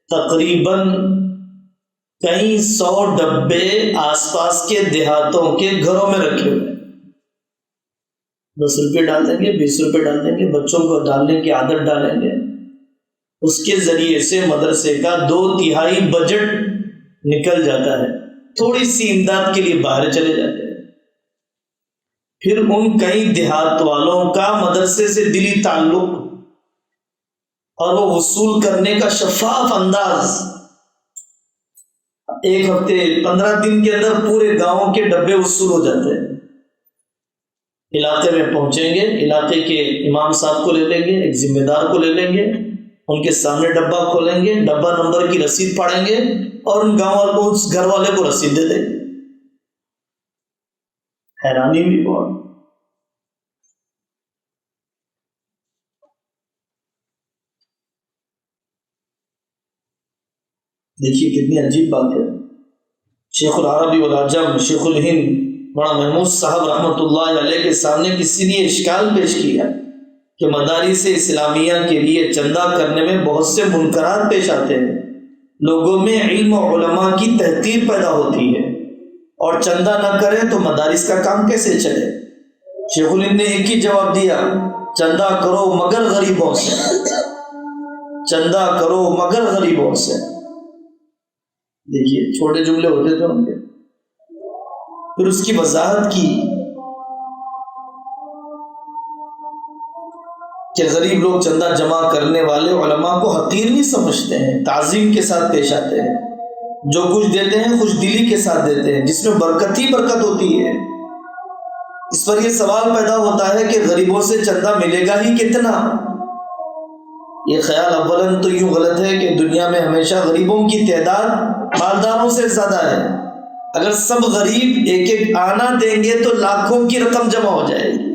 تقریباً کئی 100 ڈبے آس پاس کے دیہاتوں کے گھروں میں رکھے ہوئے، 10 روپے ڈال دیں گے، 20 روپے ڈال دیں گے، بچوں کو ڈالنے کی عادت ڈالیں گے، اس کے ذریعے سے مدرسے کا 2/3 بجٹ نکل جاتا ہے، تھوڑی سی امداد کے لیے باہر چلے جاتے ہیں۔ پھر ان کئی دیہات والوں کا مدرسے سے دلی تعلق اور وہ وصول کرنے کا شفاف انداز، 1 ہفتے 15 دن کے اندر پورے گاؤں کے ڈبے وصول ہو جاتے ہیں۔ علاقے میں پہنچیں گے، علاقے کے امام صاحب کو لے لیں گے، ایک ذمہ دار کو لے لیں گے، ان کے سامنے ڈبہ کھولیں گے، ڈبہ نمبر کی رسید پاڑیں گے اور ان گاؤں والوں کو، اس گھر والے کو رسید دے دیں گے۔ حیرانی بھی بہت۔ دیکھیے کتنی عجیب بات ہے۔ شیخ العربی والعجم شیخ الہند مولانا محمود صاحب رحمۃ اللہ علیہ کے سامنے کسی نے اشکال پیش کیا کہ مدارس اسلامیہ کے لیے چندہ کرنے میں بہت سے منکرات پیش آتے ہیں، لوگوں میں علم و علماء کی تحقیر پیدا ہوتی ہے، اور چندہ نہ کریں تو مدارس کا کام کیسے چلے؟ شیخ الہند نے ایک ہی جواب دیا، چندہ کرو مگر غریبوں سے، چندہ کرو مگر غریبوں سے۔ دیکھیے چھوٹے جملے ہوتے تھے ان کے، پھر اس کی وضاحت کی کہ غریب لوگ چندہ جمع کرنے والے علماء کو حقیر نہیں سمجھتے ہیں، تعظیم کے ساتھ پیش آتے ہیں، جو کچھ دیتے ہیں خوش دلی کے ساتھ دیتے ہیں، جس میں برکت ہی برکت ہوتی ہے۔ اس پر یہ سوال پیدا ہوتا ہے کہ غریبوں سے چندہ ملے گا ہی کتنا؟ یہ خیال اولاً تو یوں غلط ہے کہ دنیا میں ہمیشہ غریبوں کی تعداد مالداروں سے زیادہ ہے، اگر سب غریب ایک ایک آنا دیں گے تو لاکھوں کی رقم جمع ہو جائے گی۔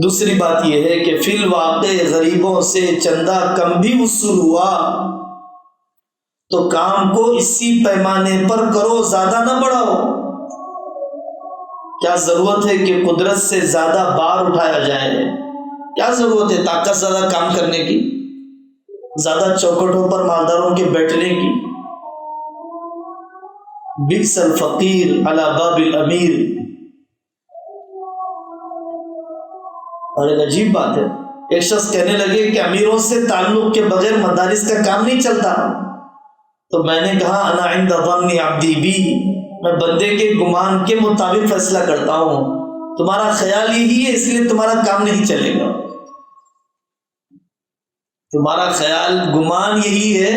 دوسری بات یہ ہے کہ فی الواقع غریبوں سے چندہ کم بھی وصول ہوا تو کام کو اسی پیمانے پر کرو، زیادہ نہ بڑھاؤ۔ کیا ضرورت ہے کہ قدرت سے زیادہ بار اٹھایا جائے؟ کیا ضرورت ہے طاقت زیادہ کام کرنے کی، زیادہ چوکھٹوں پر مالداروں کے بیٹھنے کی؟ بئس الفقیر علی باب الامیر۔ اور ایک عجیب بات ہے، ایک شخص کہنے لگے کہ امیروں سے تعلق کے بغیر مدارس کا کام نہیں چلتا، تو میں نے کہا انا عند ظن عبدی بی، میں بندے کے گمان کے مطابق فیصلہ کرتا ہوں، تمہارا خیال یہی ہے اس لیے تمہارا کام نہیں چلے گا، تمہارا خیال گمان یہی ہے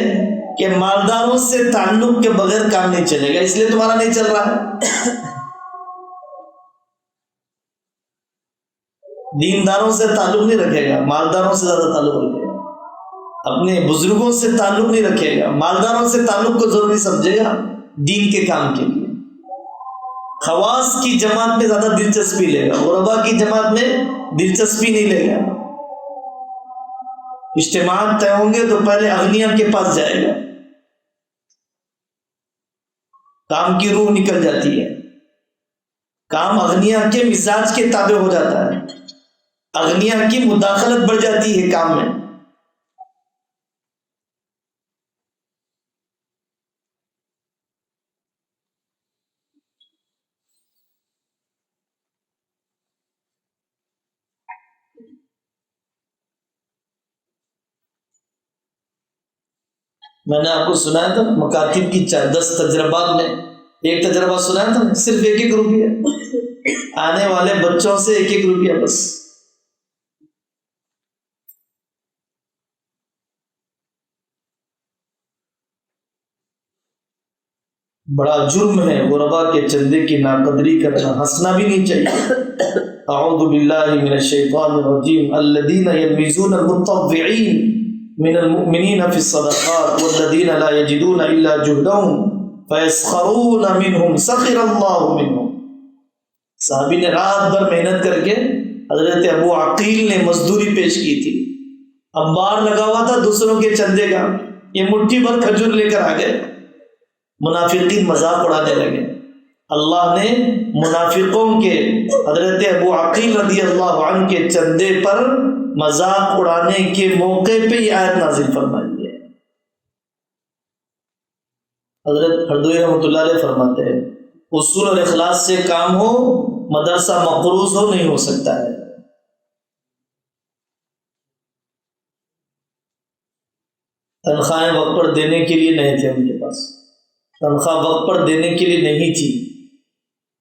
کہ مالداروں سے تعلق کے بغیر کام نہیں چلے گا، اس لیے تمہارا نہیں چل رہا ہے۔ دینداروں سے تعلق نہیں رکھے گا، مالداروں سے زیادہ تعلق رکھے گا، اپنے بزرگوں سے تعلق نہیں رکھے گا، مالداروں سے تعلق کو ضروری سمجھے گا دین کے کام کے لیے۔ خواص کی جماعت میں زیادہ دلچسپی لے گا، غربا کی جماعت میں دلچسپی نہیں لے گا۔ اجتماعات طے ہوں گے تو پہلے اغنیاء کے پاس جائے گا، کام کی روح نکل جاتی ہے، کام اغنیاء کے مزاج کے تابع ہو جاتا ہے، اغنیاء کی مداخلت بڑھ جاتی ہے کام میں۔ میں نے آپ کو سنایا تھا مکاتب کی 10 تجربات میں ایک تجربہ سنایا تھا، صرف 1 روپیہ، آنے والے بچوں سے 1 روپیہ بس۔ بڑا جرم ہے غربا کے چندے کی ناقدری کرنا، ہنسنا بھی نہیں چاہیے۔ اعوذ باللہ من الشیطان الرجیم الذین یلمزون المتطوعین من المؤمنین فی الصدقات والذین لا یجدون الا جہدهم فیسخرون منهم سخر اللہ منهم۔ صحابی نے رات بھر محنت کر کے حضرت ابو عقیل نے مزدوری پیش کی تھی، انبار لگا ہوا تھا دوسروں کے چندے کا، یہ مٹھی بھر کھجور لے کر آ گئے، منافقین مذاق اڑانے لگے۔ اللہ نے منافقوں کے حضرت ابو عقیل رضی اللہ عنہ کے چندے پر مذاق اڑانے کے موقع پہ یہ آیت نازل فرمائی ہے۔ حضرت ہردوئی رحمۃ اللہ علیہ فرماتے ہیں اصول اور اخلاص سے کام ہو، مدرسہ مقروض ہو نہیں ہو سکتا ہے۔ تنخواہیں وقت پر دینے کے لیے نہیں تھے، ان کے پاس تنخواہ وقت پر دینے کے لیے نہیں تھی،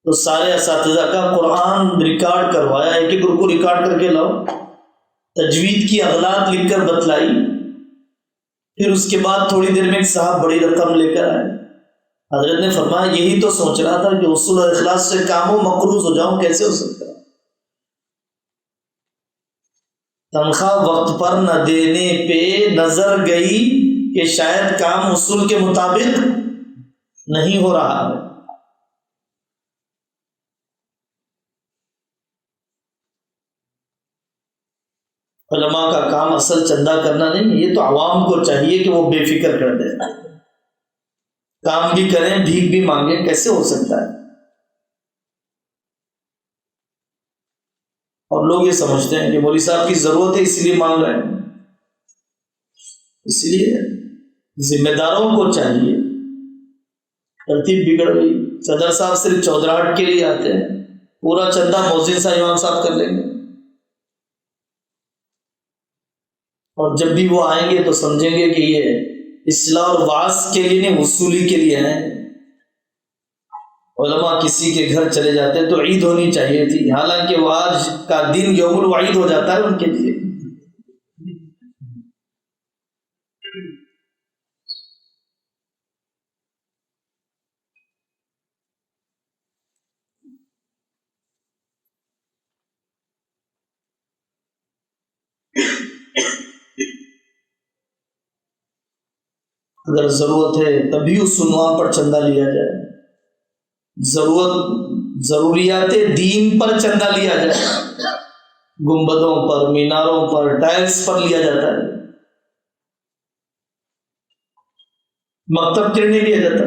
تو سارے اساتذہ کا قرآن ریکارڈ کروایا، ایک ایک رکوع ریکارڈ کر کے لاؤ، تجوید کی اغلاط لکھ کر بتلائی، پھر اس کے بعد تھوڑی دیر میں ایک صاحب بڑی رقم لے کر آئے۔ حضرت نے فرمایا یہی تو سوچ رہا تھا کہ اصول اور اخلاص سے کام ہو، مقروض ہو جاؤں، کیسے ہو سکتا ہے؟ تنخواہ وقت پر نہ دینے پہ نظر گئی کہ شاید کام اصول کے مطابق نہیں ہو رہا ہے۔ علماء کا کام اصل چندہ کرنا نہیں، یہ تو عوام کو چاہیے کہ وہ بے فکر کر دیں، کام بھی کریں بھیک بھی مانگیں، کیسے ہو سکتا ہے؟ اور لوگ یہ سمجھتے ہیں کہ مولوی صاحب کی ضرورت ہے اس لیے مانگ رہے ہیں، اس لیے ذمہ داروں کو چاہیے۔ ترتیب بگڑ گئی، صدر صاحب صرف چودراہٹ کے لیے آتے ہیں، پورا چندہ مؤذن صاحب امام صاحب کر لیں گے، اور جب بھی وہ آئیں گے تو سمجھیں گے کہ یہ اصلاح اور وعظ کے لیے نہیں، وصولی کے لیے ہیں۔ علماء کسی کے گھر چلے جاتے تو عید ہونی چاہیے تھی، حالانکہ وہ آج کا دن یوم الوعید ہو جاتا ہے ان کے لیے۔ اگر ضرورت ہے تبھی اس عنوان پر چندہ لیا جائے، ضروریات دین پر چندہ لیا جائے، گنبدوں پر، میناروں پر، ٹائلز پر لیا جاتا ہے، مکتب کے لیے نہیں لیا جاتا۔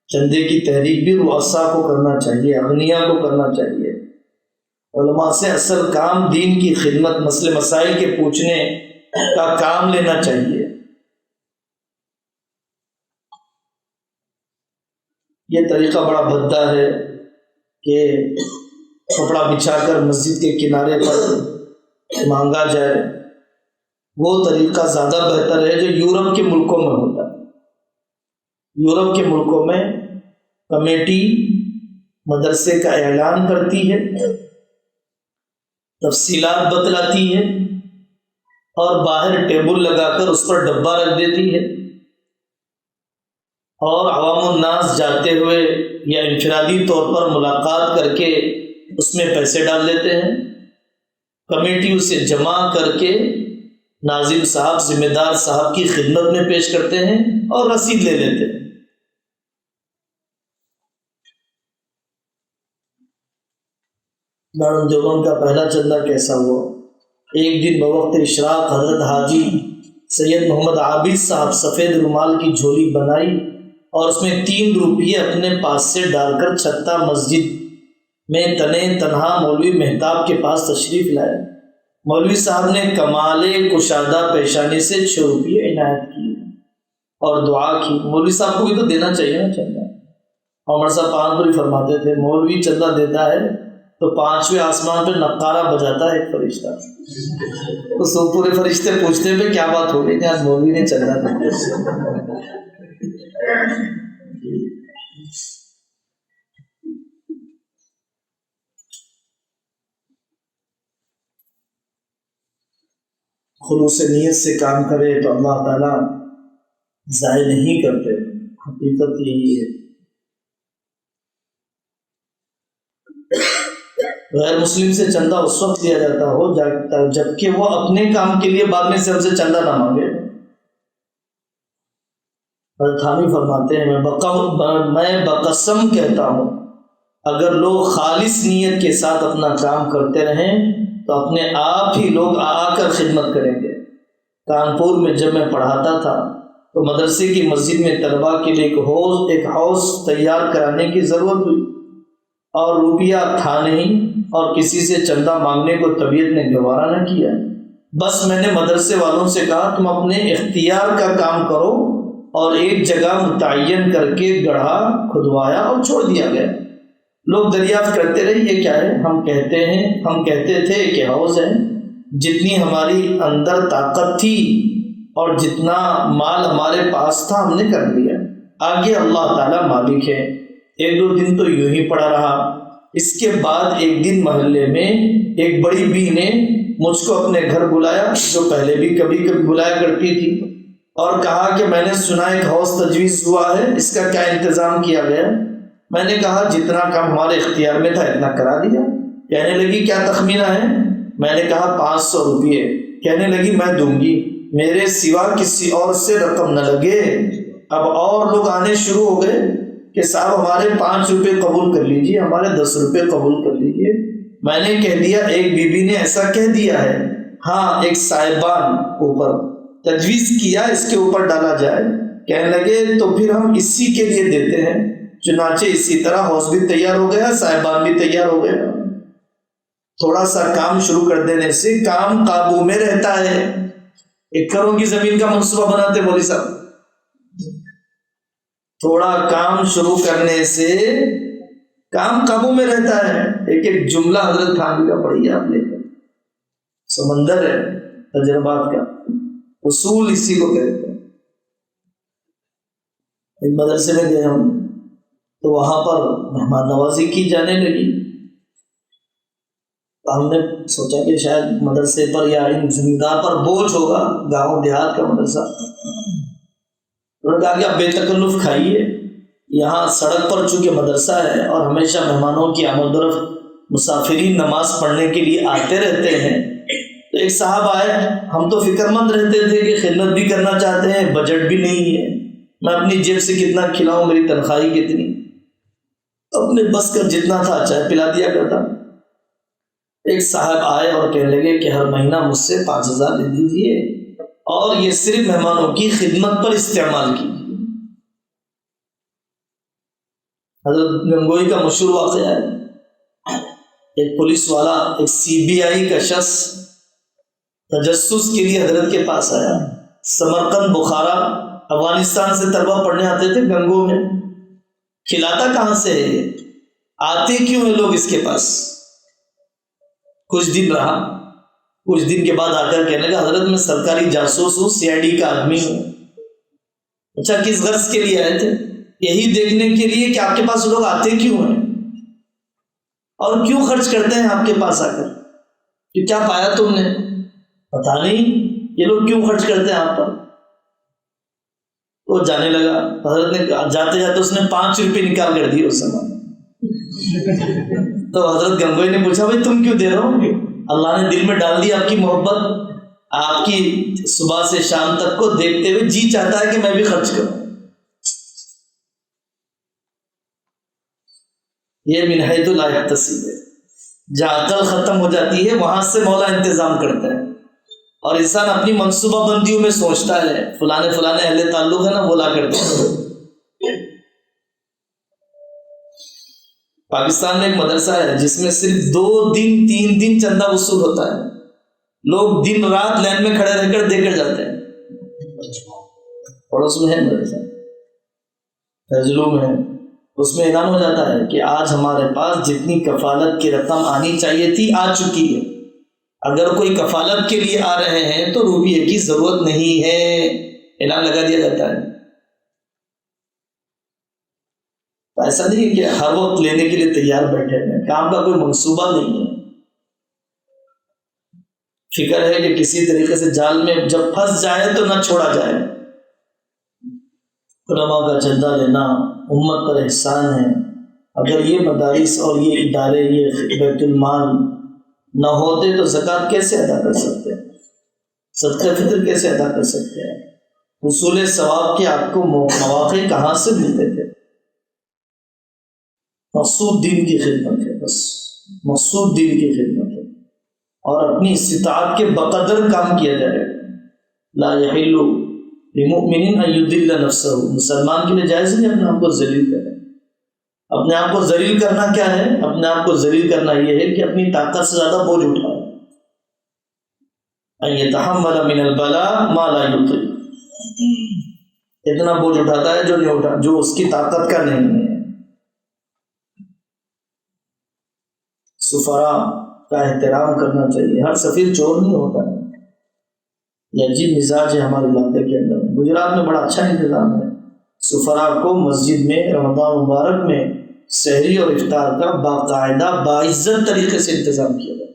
چندے کی تحریک بھی رؤساء کو کرنا چاہیے، اغنیاء کو کرنا چاہیے۔ علماء سے اصل کام دین کی خدمت، مسئلے مسائل کے پوچھنے کا کام لینا چاہیے۔ یہ طریقہ بڑا بھدا ہے کہ کپڑا بچھا کر مسجد کے کنارے پر مانگا جائے، وہ طریقہ زیادہ بہتر ہے جو یورپ کے ملکوں میں ہوتا ہے۔ یورپ کے ملکوں میں کمیٹی مدرسے کا اعلان کرتی ہے، تفصیلات بتلاتی ہے، اور باہر ٹیبل لگا کر اس پر ڈبہ رکھ دیتی ہے، اور عوام الناس جاتے ہوئے یا انفرادی طور پر ملاقات کر کے اس میں پیسے ڈال دیتے ہیں۔ کمیٹی اسے جمع کر کے ناظم صاحب، ذمہ دار صاحب کی خدمت میں پیش کرتے ہیں اور رسید لے لیتے ہیں۔ دارالعلوم دیوبند کا پہلا چندہ کیسا ہوا؟ ایک دن بوقت اشراق حضرت حاجی سید محمد عابد صاحب سفید رومال کی جھولی بنائی اور اس میں 3 روپیے اپنے پاس سے ڈال کر چھتا مسجد میں تنے تنہا مولوی مہتاب کے پاس تشریف لائے۔ مولوی صاحب نے کمال کشادہ پیشانی سے 6 روپیے عنایت کیے اور دعا کی۔ مولوی صاحب کو بھی تو دینا چاہیے نا چندہ۔ عمر صاحب پانپوری فرماتے تھے مولوی چندہ دیتا ہے تو 5ویں آسمان پہ نقارہ بجاتا ہے ایک فرشتہ، تو سب پورے فرشتے پوچھتے ہیں کیا بات ہو گئی آج مولوی نے چندہ دیا۔ خلوص نیت سے کام کرے تو اللہ تعالیٰ ضائع نہیں کرتے، حقیقت یہی ہے۔ غیر مسلم سے چندہ اس وقت لیا جاتا ہو جبکہ وہ اپنے کام کے لیے بعد میں سے ہم سے چندہ نہ مانگے۔ حضرت تھانوی فرماتے ہیں میں بقسم کہتا ہوں اگر لوگ خالص نیت کے ساتھ اپنا کام کرتے رہیں تو اپنے آپ ہی لوگ آ کر خدمت کریں گے۔ کانپور میں جب میں پڑھاتا تھا تو مدرسے کی مسجد میں طلباء کے لیے ایک حوض تیار کرانے کی ضرورت ہوئی اور روپیہ تھا نہیں اور کسی سے چندہ مانگنے کو طبیعت نے گوارا نہ کیا۔ بس میں نے مدرسے والوں سے کہا تم اپنے اختیار کا کام کرو، اور ایک جگہ متعین کر کے گڑھا کھدوایا اور چھوڑ دیا گیا۔ لوگ دریافت کرتے رہے یہ کیا ہے؟ ہم کہتے تھے کہ حوض ہے۔ جتنی ہماری اندر طاقت تھی اور جتنا مال ہمارے پاس تھا ہم نے کر لیا، آگے اللہ تعالیٰ مالک ہے۔ ایک دو دن تو یوں ہی پڑا رہا۔ اس کے بعد ایک دن محلے میں ایک بڑی بی نے مجھ کو اپنے گھر بلایا، جو پہلے بھی کبھی کبھی بلایا کرتی تھی، اور کہا کہ میں نے سنا ایک حوض تجویز ہوا ہے، اس کا کیا انتظام کیا گیا؟ میں نے کہا جتنا کام ہمارے اختیار میں تھا اتنا کرا دیا۔ کہنے لگی کیا تخمینہ ہے؟ میں نے کہا 500 روپئے۔ کہنے لگی میں دوں گی، میرے سوا کسی اور سے رقم نہ لگے۔ اب اور لوگ آنے شروع ہو گئے کہ صاحب ہمارے 5 روپے قبول کر لیجئے، ہمارے 10 روپے قبول کر لیجئے۔ میں نے کہہ دیا ایک بی بی نے ایسا کہہ دیا ہے، ہاں ایک صاحبان اوپر تجویز کیا اس کے اوپر ڈالا جائے۔ کہنے لگے تو پھر ہم اسی کے لیے دیتے ہیں۔ چنانچہ اسی طرح حوض بھی تیار ہو گیا، صاحبان بھی تیار ہو گیا۔ تھوڑا سا کام شروع کر دینے سے کام قابو میں رہتا ہے۔ 1 کروڑ کی زمین کا منصوبہ بناتے مولوی صاحب، تھوڑا کام شروع کرنے سے کام قابو میں رہتا ہے۔ ایک جملہ حضرت تھانوی کا پڑھیے آپ نے، سمندر ہے تجربات کا، اصول اسی کو کہتے ہیں۔ ایک مدرسے میں گئے ہم تو وہاں پر مہمان نوازی کی جانے لگی۔ ہم نے سوچا کہ شاید مدرسے پر یا ان زمیندار پر بوجھ ہوگا، گاؤں دیہات کا مدرسہ۔ انہوں نے کہا کہ آپ بے تکلف کھائیے، یہاں سڑک پر چونکہ مدرسہ ہے اور ہمیشہ مہمانوں کی آمد و رفت، مسافرین نماز پڑھنے کے لیے آتے رہتے ہیں۔ تو ایک صاحب آئے، ہم تو فکر مند رہتے تھے کہ خدمت بھی کرنا چاہتے ہیں، بجٹ بھی نہیں ہے، میں اپنی جیب سے کتنا کھلاؤں، میری تنخواہ کتنی، اپنے بس کا جتنا تھا چائے پلا دیا کرتا۔ ایک صاحب آئے اور کہنے لگے کہ ہر مہینہ مجھ سے 5000 لے دیجیے اور یہ صرف مہمانوں کی خدمت پر استعمال کیجیے۔ حضرت گنگوئی کا مشہور واقعہ ہے، ایک پولیس والا، ایک CBI کا شخص تجسس کے لیے حضرت کے پاس آیا۔ سمرقند، بخارا، افغانستان سے طلبہ پڑھنے آتے تھے گنگو میں۔ کھلاتا کہاں سے ہے، آتے کیوں ہیں لوگ اس کے پاس؟ کچھ دن رہا، کچھ دن کے بعد آ کر کہنے لگا حضرت میں سرکاری جاسوس ہوں، CID کا آدمی ہوں۔ اچھا کس غرض کے لیے آئے تھے؟ یہی دیکھنے کے لیے کہ آپ کے پاس لوگ آتے کیوں ہیں اور کیوں خرچ کرتے ہیں آپ کے پاس آ کر، کہ کیا پایا تم نے؟ پتا نہیں یہ لوگ کیوں خرچ کرتے ہیں آپ پر۔ وہ جانے لگا، حضرت نے جاتے جاتے اس نے 5 روپے نکال کر دیے اس زمانے۔ تو حضرت گنگوئی نے پوچھا بھائی تم کیوں دے رہے ہو؟ اللہ نے دل میں ڈال دی آپ کی محبت، آپ کی صبح سے شام تک کو دیکھتے ہوئے جی چاہتا ہے کہ میں بھی خرچ کروں۔ یہ من حیث لا یحتسب ہے، جہاں عقل ختم ہو جاتی ہے وہاں سے مولا انتظام کرتا ہے، اور انسان اپنی منصوبہ بندیوں میں سوچتا ہے فلانے اہل تعلق ہے نا وہ لا کرتے ہیں۔ پاکستان میں ایک مدرسہ ہے جس میں صرف 2 دن 3 دن چندہ وصول ہوتا ہے، لوگ دن رات لائن میں کھڑے رہ کر دے کر جاتے ہیں۔ پڑوس میں ہے مدرسہ، فیضلو میں ہے، اس میں اعلان ہو جاتا ہے کہ آج ہمارے پاس جتنی کفالت کی رقم آنی چاہیے تھی آ چکی ہے، اگر کوئی کفالت کے لیے آ رہے ہیں تو روپیے کی ضرورت نہیں ہے، اعلان لگا دیا جاتا ہے۔ ایسا نہیں کہ ہر وقت لینے کے لیے تیار بیٹھے ہیں، کام کا کوئی منصوبہ نہیں ہے، فکر ہے کہ کسی طریقے سے جال میں جب پھنس جائے تو نہ چھوڑا جائے۔ علماء کا چندہ لینا امت پر احسان ہے، اگر یہ مدارس اور یہ ادارے، یہ بیت المال نہ ہوتے تو زکوٰۃ کیسے ادا کر سکتے ہیں، صدقہ فطر کیسے ادا کر سکتے ہیں؟ حصول ثواب کے آپ کو مواقع کہاں سے ملتے تھے؟ مقصود دین کی خدمت ہے، بس مقصود دین کی خدمت ہے، اور اپنی استطاعت کے بقدر کام کیا جائے۔ لا یحل لمؤمن ان یذل نفسہ، مسلمان کے لیے جائز نہیں اپنے آپ کو ذلیل کرے۔ اپنے آپ کو ذلیل کرنا کیا ہے؟ اپنے آپ کو ذلیل کرنا یہ ہے کہ اپنی طاقت سے زیادہ بوجھ اٹھائے، ان یتحمل من البلاء ما لا یطیق، اتنا بوجھ اٹھاتا ہے جو اس کی طاقت کا نہیں ہے۔ سفراء کا احترام کرنا چاہیے، ہر سفیر چور نہیں ہوتا ہے، یہ عجیب مزاج ہے ہمارے علاقے کے اندر۔ گجرات میں بڑا اچھا انتظام ہے، سفراء کو مسجد میں رمضان مبارک میں سحری اور افطار کا باقاعدہ باعزت طریقے سے انتظام کیا جائے۔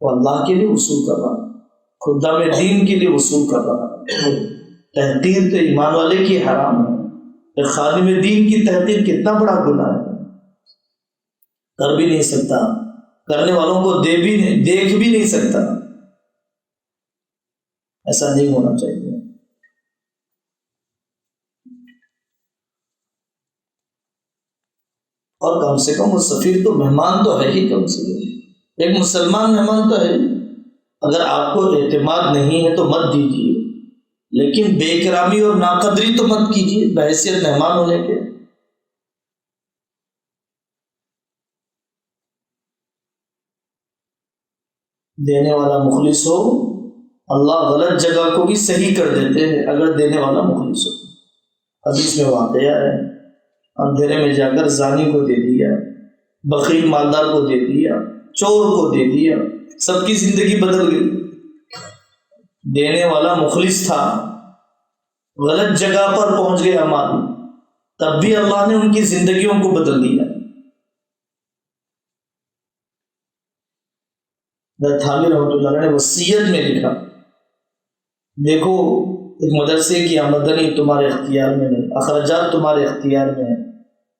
وہ اللہ کے لیے وصول کر رہا ہے، خدام دین کے لیے وصول کر رہا ہے۔ تحقیر تو ایمان والے کی حرام ہے، خادم دین کی تحقیر کتنا بڑا گناہ ہے، کر بھی نہیں سکتا، کرنے والوں کو دیکھ بھی نہیں سکتا، ایسا نہیں ہونا چاہیے۔ اور کم سے کم وہ سفیر تو مہمان تو ہے ہی، کم سے کم ایک مسلمان مہمان تو ہے۔ اگر آپ کو اعتماد نہیں ہے تو مت دیجیے، لیکن بے اکرامی اور ناقدری تو مت کیجیے بحیثیت مہمان ہونے کے۔ دینے والا مخلص ہو، اللہ غلط جگہ کو بھی صحیح کر دیتے ہیں اگر دینے والا مخلص ہو۔ حدیث میں واقعہ ہے، اندھیرے میں جا کر زانی کو دے دیا، بخیل مالدار کو دے دیا، چور کو دے دیا، سب کی زندگی بدل گئی۔ دینے والا مخلص تھا، غلط جگہ پر پہنچ گیا مال، تب بھی اللہ نے ان کی زندگیوں کو بدل دیا۔ تھانوی رحمۃ اللہ علیہ نے وصیت میں لکھا، دیکھو ایک مدرسے کی آمدنی تمہارے اختیار میں نہیں، اخراجات تمہارے اختیار میں ہیں،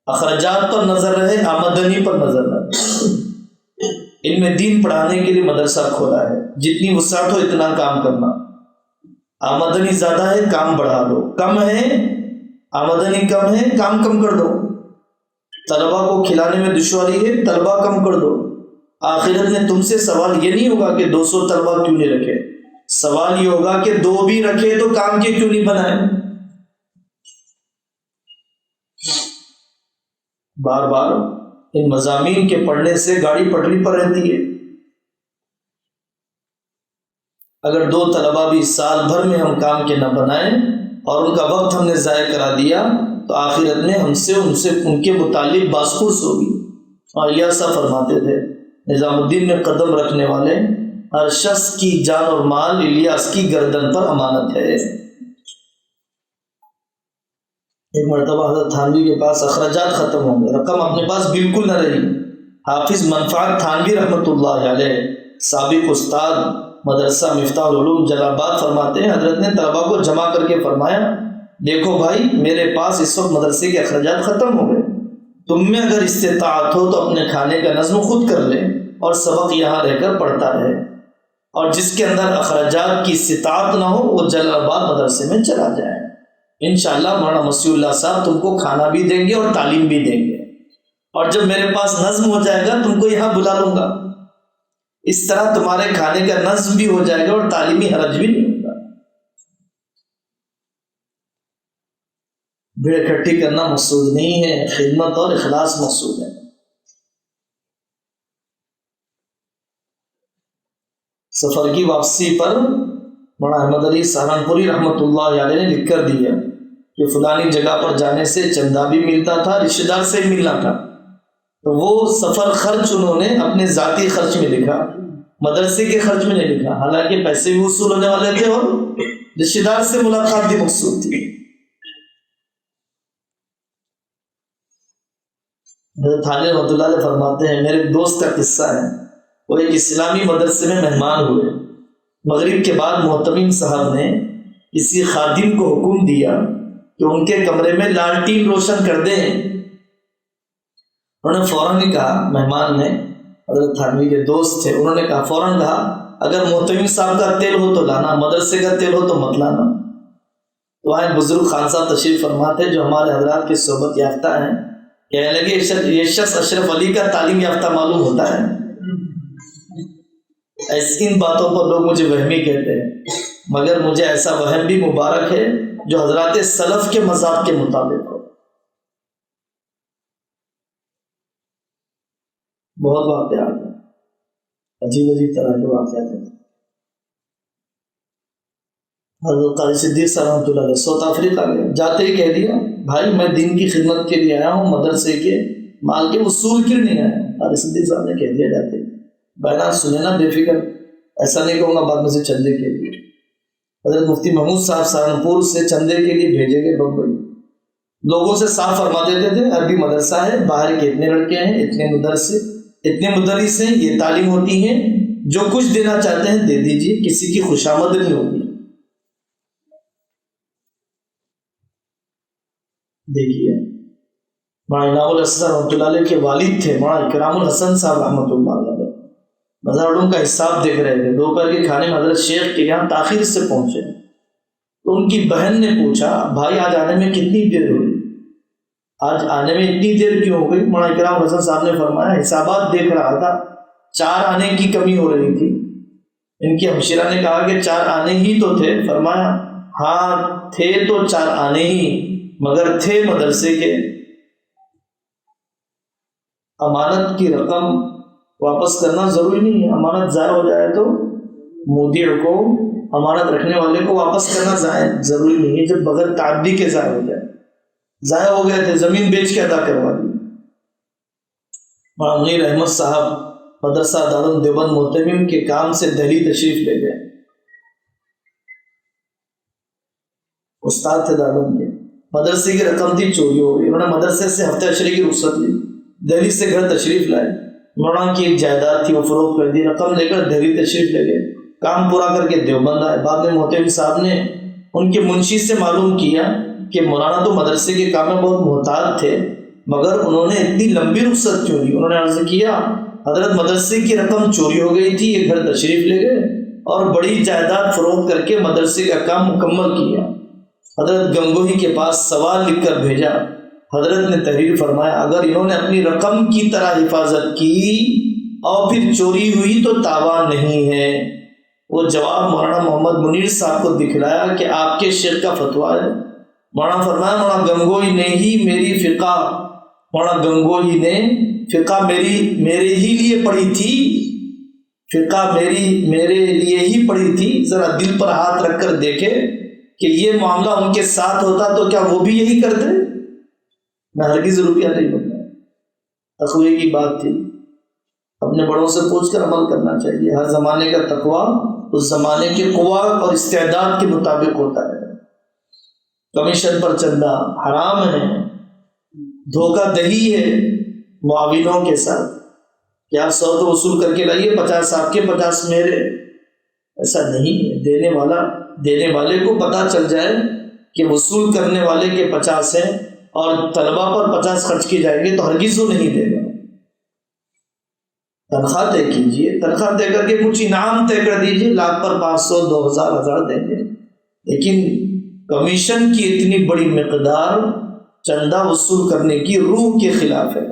اخراجات پر نظر رہے، آمدنی پر نظر رہے۔ ان میں دین پڑھانے کے لیے مدرسہ کھولا ہے، جتنی وسعت ہو اتنا کام کرنا۔ آمدنی زیادہ ہے، کام بڑھا دو، کم ہے آمدنی کم ہے، کام کم کر دو۔ طلبا کو کھلانے میں دشواری ہے، طلبا کم کر دو۔ آخرت میں تم سے سوال یہ نہیں ہوگا کہ 200 طلبا کیوں نہیں رکھے، سوال یہ ہوگا کہ 2 بھی رکھے تو کام کے کیوں نہیں بنائے۔ بار بار ان مضامین کے پڑھنے سے گاڑی پٹری پر رہتی ہے۔ اگر 2 طلبا بھی سال بھر میں ہم کام کے نہ بنائیں اور ان کا وقت ہم نے ضائع کرا دیا تو آخرت میں ہم سے ان کے متعلق باسپورس ہوگی۔ اور الیاسا فرماتے تھے، نظام الدین میں قدم رکھنے والے ہر شخص کی جان اور مال الیاس کی گردن پر امانت ہے۔ ایک مرتبہ حضرت تھانوی کے پاس اخراجات ختم ہو گئے، رقم اپنے پاس بالکل نہ رہی۔ حافظ منفعت تھانوی رحمۃ اللہ علیہ، سابق استاد مدرسہ مفتاح العلوم جلال آباد، فرماتے ہیں حضرت نے طلبا کو جمع کر کے فرمایا، دیکھو بھائی میرے پاس اس وقت مدرسے کے اخراجات ختم ہو گئے، تم میں اگر استطاعت ہو تو اپنے کھانے کا نظم خود کر لے اور سبق یہاں رہ کر پڑھتا رہے، اور جس کے اندر اخراجات کی استطاعت نہ ہو وہ جلال آباد مدرسے میں چلا جائے۔ انشاءاللہ مولانا مسیح اللہ صاحب تم کو کھانا بھی دیں گے اور تعلیم بھی دیں گے، اور جب میرے پاس نظم ہو جائے گا تم کو یہاں بلا لوں گا، اس طرح تمہارے کھانے کا نظم بھی ہو جائے گا اور تعلیمی حرج بھی نہیں ہوگا۔ بھیڑ اکٹھی کرنا مقصود نہیں ہے، خدمت اور اخلاص مقصود ہے۔ سفر کی واپسی پر مولانا احمد علی سہارنپوری رحمۃ اللہ علیہ نے لکھ کر دیا کہ فلانی جگہ پر جانے سے چندہ بھی ملتا تھا، رشتہ دار سے ملنا تھا، تو وہ سفر خرچ انہوں نے اپنے ذاتی خرچ میں لکھا، مدرسے کے خرچ میں نہیں لکھا، حالانکہ پیسے بھی وصول ہونے والے تھے اور رشتہ دار سے ملاقات بھی مقصود تھی۔ حضرت حاجی رحمۃ اللہ علیہ فرماتے ہیں، میرے دوست کا قصہ ہے، وہ ایک اسلامی مدرسے میں مہمان ہوئے، مغرب کے بعد محتمم صاحب نے کسی خادم کو حکم دیا کہ ان کے کمرے میں لالٹین روشن کر دیں۔ انہوں نے فوراً ہی کہا، مہمان نے حضرت تھانوی کے دوست تھے، انہوں نے کہا فوراً کہا اگر محتمم صاحب کا تیل ہو تو لانا، مدرسے کا تیل ہو تو مت لانا۔ وہاں ایک بزرگ خان صاحب تشریف فرماتے جو ہمارے حضرات کی صحبت یافتہ ہیں، کہنے لگے یہ شخص اشرف علی کا تعلیم یافتہ معلوم ہوتا ہے۔ ان باتوں پر لوگ مجھے وہمی کہتے ہیں، مگر مجھے ایسا وہم بھی مبارک ہے جو حضرات سلف کے مذاق کے مطابق ہو۔ بہت واقعات ہیں، عجیب عجیب طرح کے واقعات ہیں۔ حضرت قاضی صدیق صاحب رحمۃ اللہ علیہ ساؤتھ افریقہ میں جاتے ہی کہہ دیا بھائی میں دین کی خدمت کے لیے آیا ہوں، مدرسے کے مال کے وصول کے نہیں آیا ہوں۔ قاضی صدیق صاحب نے کہہ دیا جاتے بیانات سنے نا بے فکر، ایسا نہیں کہوں گا بعد میں سے چندے کے لیے۔ حضرت مفتی محمود صاحب سہارنپور سے چندے کے لیے بھیجے گئے بمبئی، لوگوں سے صاف فرما دیتے تھے عربی مدرسہ ہے، باہر کے اتنے لڑکے ہیں، اتنے مدرسے اتنے مدرس ہیں، یہ تعلیم ہوتی ہے، جو کچھ دینا چاہتے ہیں دے دیجیے، کسی کی خوشامد نہیں ہوگی۔ دیکھیے مولانا انعام الحسن رحمۃ اللہ علیہ کے والد تھے مولانا اکرام الحسن صاحب رحمۃ اللہ علیہ، مزار علوم کا حساب دیکھ رہے تھے، دوپہر کے کھانے میں حضرت شیخ کے یہاں تاخیر سے پہنچے تو ان کی بہن نے پوچھا بھائی آج آنے میں کتنی دیر ہوئی، آج آنے میں اتنی دیر کیوں ہو گئی؟ مولانا اکرام الحسن صاحب نے فرمایا حسابات دیکھ رہا تھا، 4 آنے کی کمی ہو رہی تھی۔ ان کی ہمشیرہ نے کہا کہ 4 آنے ہی تو تھے، فرمایا ہاں تھے تو 4 آنے ہی، مگر تھے مدرسے کے۔ امانت کی رقم واپس کرنا ضروری نہیں ہے، امانت ضائع ہو جائے تو مودع کو، امانت رکھنے والے کو واپس کرنا ضروری نہیں ہے، جب بغیر تعدی کے ضائع ہو جائے۔ ضائع ہو گئے تھے، زمین بیچ کے ادا کروا دی۔ مولانا منیر احمد صاحب مدرسہ دارالدیوبند محتمم کے کام سے دہلی تشریف لے گئے، استاد تھے دارالعلوم کے، مدرسے کی رقم تھی چوری ہو گئی، انہوں نے مدرسے سے ہفتے عشرے کی رخصت لی، دہلی سے گھر تشریف لائے، مولانا کی ایک جائیداد تھی وہ فروخت کر دی، رقم لے کر دہلی تشریف لے گئے، کام پورا کر کے دیوبند آئے۔ بعد میں محتمم صاحب نے ان کے منشی سے معلوم کیا کہ مولانا تو مدرسے کے کام میں بہت محتاط تھے، مگر انہوں نے اتنی لمبی رخصت کیوں لی؟ انہوں نے عرض کیا حضرت مدرسے کی رقم چوری ہو گئی تھی، یہ گھر تشریف لے گئے اور بڑی جائیداد فروخت کر کے مدرسے کا کام مکمل کیا۔ حضرت گنگوہی کے پاس سوال لکھ کر بھیجا، حضرت نے تحریر فرمایا اگر انہوں نے اپنی رقم کی طرح حفاظت کی اور پھر چوری ہوئی تو تاوان نہیں ہے۔ وہ جواب مولانا محمد منیر صاحب کو دکھلایا کہ آپ کے شیخ کا فتویٰ ہے۔ مولانا فرمایا مولانا گنگوہی نے ہی میری فقہ، مولانا گنگوہی نے فقہ میرے ہی لیے پڑھی تھی، فقہ میرے لیے ہی پڑھی تھی، ذرا دل پر ہاتھ رکھ کر دیکھے کہ یہ معاملہ ان کے ساتھ ہوتا تو کیا وہ بھی یہی کرتے؟ میں ہرگز روپیہ نہیں بنتا، تقوی کی بات تھی، اپنے بڑوں سے پوچھ کر عمل کرنا چاہیے۔ ہر زمانے کا تقوی اس زمانے کے قوا اور استعداد کے مطابق ہوتا ہے۔ کمیشن پر چندہ حرام ہے، دھوکہ دہی ہے معاونوں کے ساتھ کہ آپ 100 تو وصول کر کے لائیے، 50 آپ کے 50 میرے، ایسا نہیں ہے۔ دینے والے کو پتہ چل جائے کہ وصول کرنے والے کے 50 ہیں اور طلبہ پر 50 خرچ کی جائیں گے تو ہرگز وہ نہیں دے گا۔ تنخواہ طے کیجیے، تنخواہ طے کر کے کچھ انعام طے کر دیجیے، لاکھ پر 500 2000 1000 دیں گے، لیکن کمیشن کی اتنی بڑی مقدار چندہ وصول کرنے کی روح کے خلاف ہے،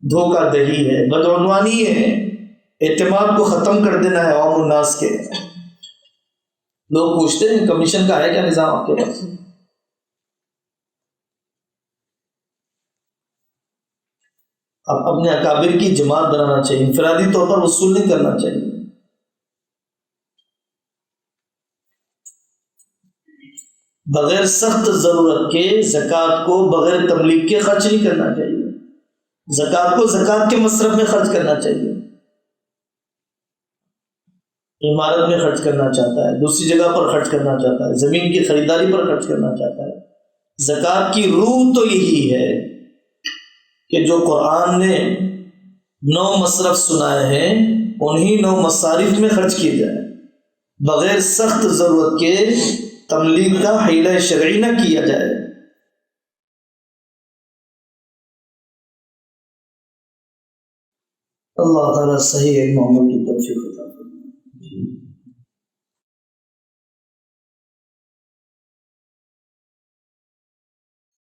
دھوکہ دہی ہے، بدعنوانی ہے، اعتماد کو ختم کر دینا ہے عوام الناس کے۔ لوگ پوچھتے ہیں کمیشن کا ہے کیا نظام آپ کے پاس؟ اب اپنے اکابر کی جماعت بنانا چاہیے، انفرادی طور پر وصول نہیں کرنا چاہیے۔ بغیر سخت ضرورت کے زکوٰۃ کو بغیر تملیغ کے خرچ نہیں کرنا چاہیے، زکوٰۃ کو زکوٰۃ کے مصرف میں خرچ کرنا چاہیے۔ عمارت میں خرچ کرنا چاہتا ہے، دوسری جگہ پر خرچ کرنا چاہتا ہے، زمین کی خریداری پر خرچ کرنا چاہتا ہے۔ زکوٰۃ کی روح تو یہی ہے کہ جو قرآن نے 9 مصرف سنائے ہیں انہی 9 مصارف میں خرچ کیے جائیں، بغیر سخت ضرورت کے تملیغ کا حیلہ شرعی نہ کیا جائے۔ اللہ تعالیٰ صحیح علم و عمل کی توفیق